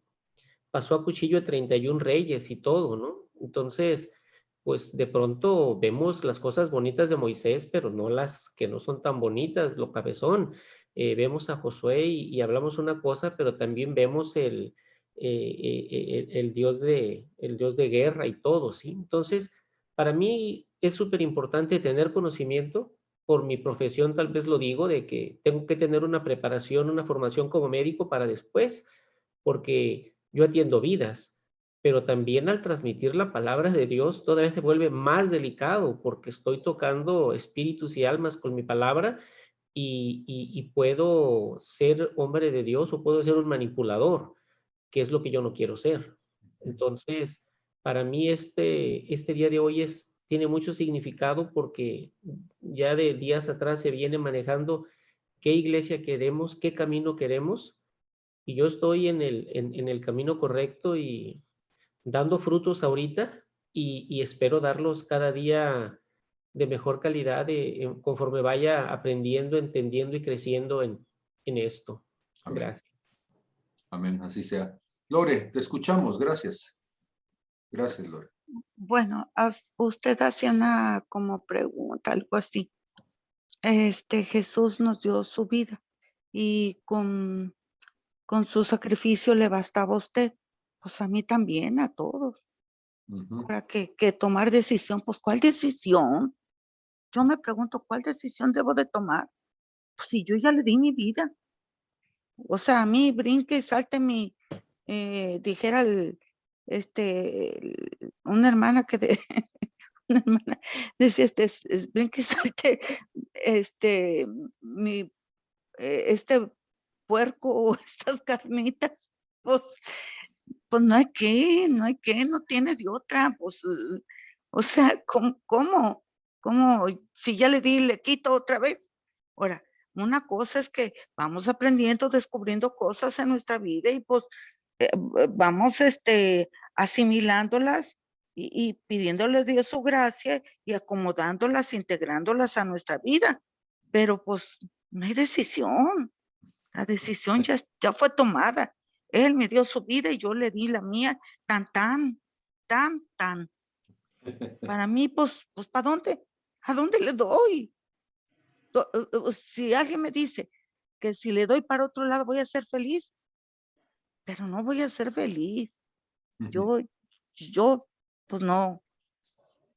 pasó a cuchillo de 31 reyes y todo, ¿no? Entonces, pues de pronto vemos las cosas bonitas de Moisés, pero no las que no son tan bonitas, lo cabezón. Vemos a Josué y hablamos una cosa, pero también vemos el Dios de guerra y todo, ¿sí? Entonces, para mí es súper importante tener conocimiento. Por mi profesión tal vez lo digo, de que tengo que tener una preparación, una formación como médico para después, porque yo atiendo vidas, pero también al transmitir la palabra de Dios todavía se vuelve más delicado porque estoy tocando espíritus y almas con mi palabra y puedo ser hombre de Dios o puedo ser un manipulador, que es lo que yo no quiero ser. Entonces, para mí este día de hoy tiene mucho significado porque ya de días atrás se viene manejando qué iglesia queremos, qué camino queremos, y yo estoy en el camino correcto y dando frutos ahorita y espero darlos cada día de mejor calidad conforme vaya aprendiendo, entendiendo y creciendo en esto. Amén. Gracias. Amén, así sea. Lore, te escuchamos, gracias. Gracias, Lore. Bueno, usted hacía una como pregunta, algo así. Jesús nos dio su vida y con su sacrificio le bastaba a usted. Pues a mí también, a todos. Ahora que tomar decisión, pues ¿cuál decisión? Yo me pregunto, ¿cuál decisión debo de tomar? Pues si yo ya le di mi vida. O sea, a mí brinque y salte dijera una hermana una hermana decía, brinque y salte, este puerco o estas carnitas, pues no hay que, no tiene de otra, pues, o sea, ¿cómo? Si ya le di, le quito otra vez. Ahora, una cosa es que vamos aprendiendo, descubriendo cosas en nuestra vida y pues vamos asimilándolas y pidiéndole a Dios su gracia y acomodándolas, integrándolas a nuestra vida. Pero pues no hay decisión. La decisión ya fue tomada. Él me dio su vida y yo le di la mía, tan. Para mí, pues, ¿para dónde? ¿A dónde le doy? Si alguien me dice que si le doy para otro lado voy a ser feliz, pero no voy a ser feliz. Yo, pues no.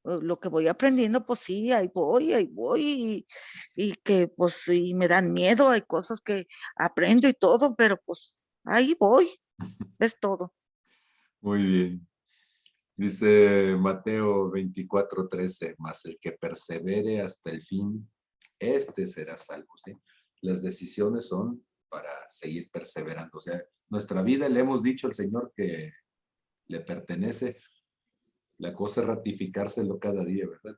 Lo que voy aprendiendo, pues sí, ahí voy, y que pues sí me dan miedo, hay cosas que aprendo y todo, pero pues ahí voy, es todo. Muy bien. Dice Mateo 24:13, mas el que persevere hasta el fin, este será salvo, ¿sí? Las decisiones son para seguir perseverando. O sea, nuestra vida le hemos dicho al Señor que le pertenece. La cosa es ratificárselo cada día, ¿verdad?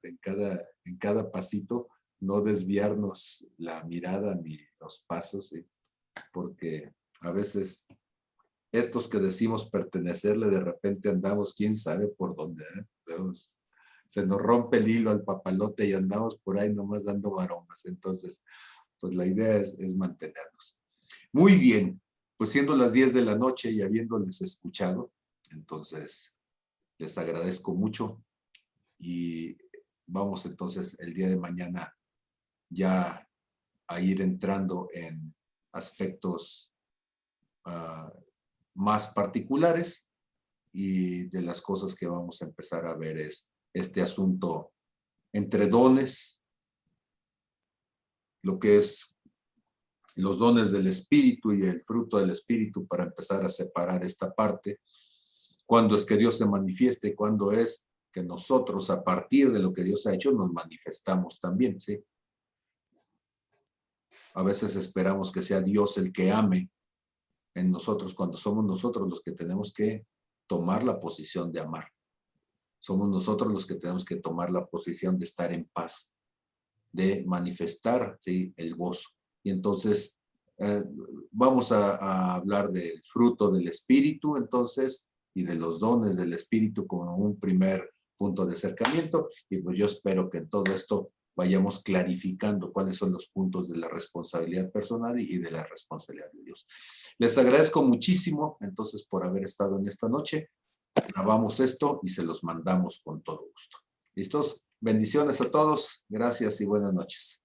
En cada pasito, no desviarnos la mirada ni los pasos, ¿sí? Porque a veces estos que decimos pertenecerle, de repente andamos, quién sabe por dónde, ¿eh? Se nos rompe el hilo al papalote y andamos por ahí nomás dando maromas. Entonces, pues la idea es mantenernos. Muy bien, pues siendo las 10 de la noche y habiéndoles escuchado, entonces les agradezco mucho y vamos entonces el día de mañana ya a ir entrando en aspectos más particulares, y de las cosas que vamos a empezar a ver es este asunto entre dones, lo que es los dones del Espíritu y el fruto del Espíritu, para empezar a separar esta parte. Cuándo es que Dios se manifieste, cuándo es que nosotros, a partir de lo que Dios ha hecho, nos manifestamos también, ¿sí? A veces esperamos que sea Dios el que ame en nosotros, cuando somos nosotros los que tenemos que tomar la posición de amar. Somos nosotros los que tenemos que tomar la posición de estar en paz, de manifestar, ¿sí?, el gozo. Y entonces vamos a hablar del fruto del Espíritu, entonces, y de los dones del Espíritu como un primer punto de acercamiento. Y pues yo espero que en todo esto vayamos clarificando cuáles son los puntos de la responsabilidad personal y de la responsabilidad de Dios. Les agradezco muchísimo, entonces, por haber estado en esta noche. Grabamos esto y se los mandamos con todo gusto. ¿Listos? Bendiciones a todos. Gracias y buenas noches.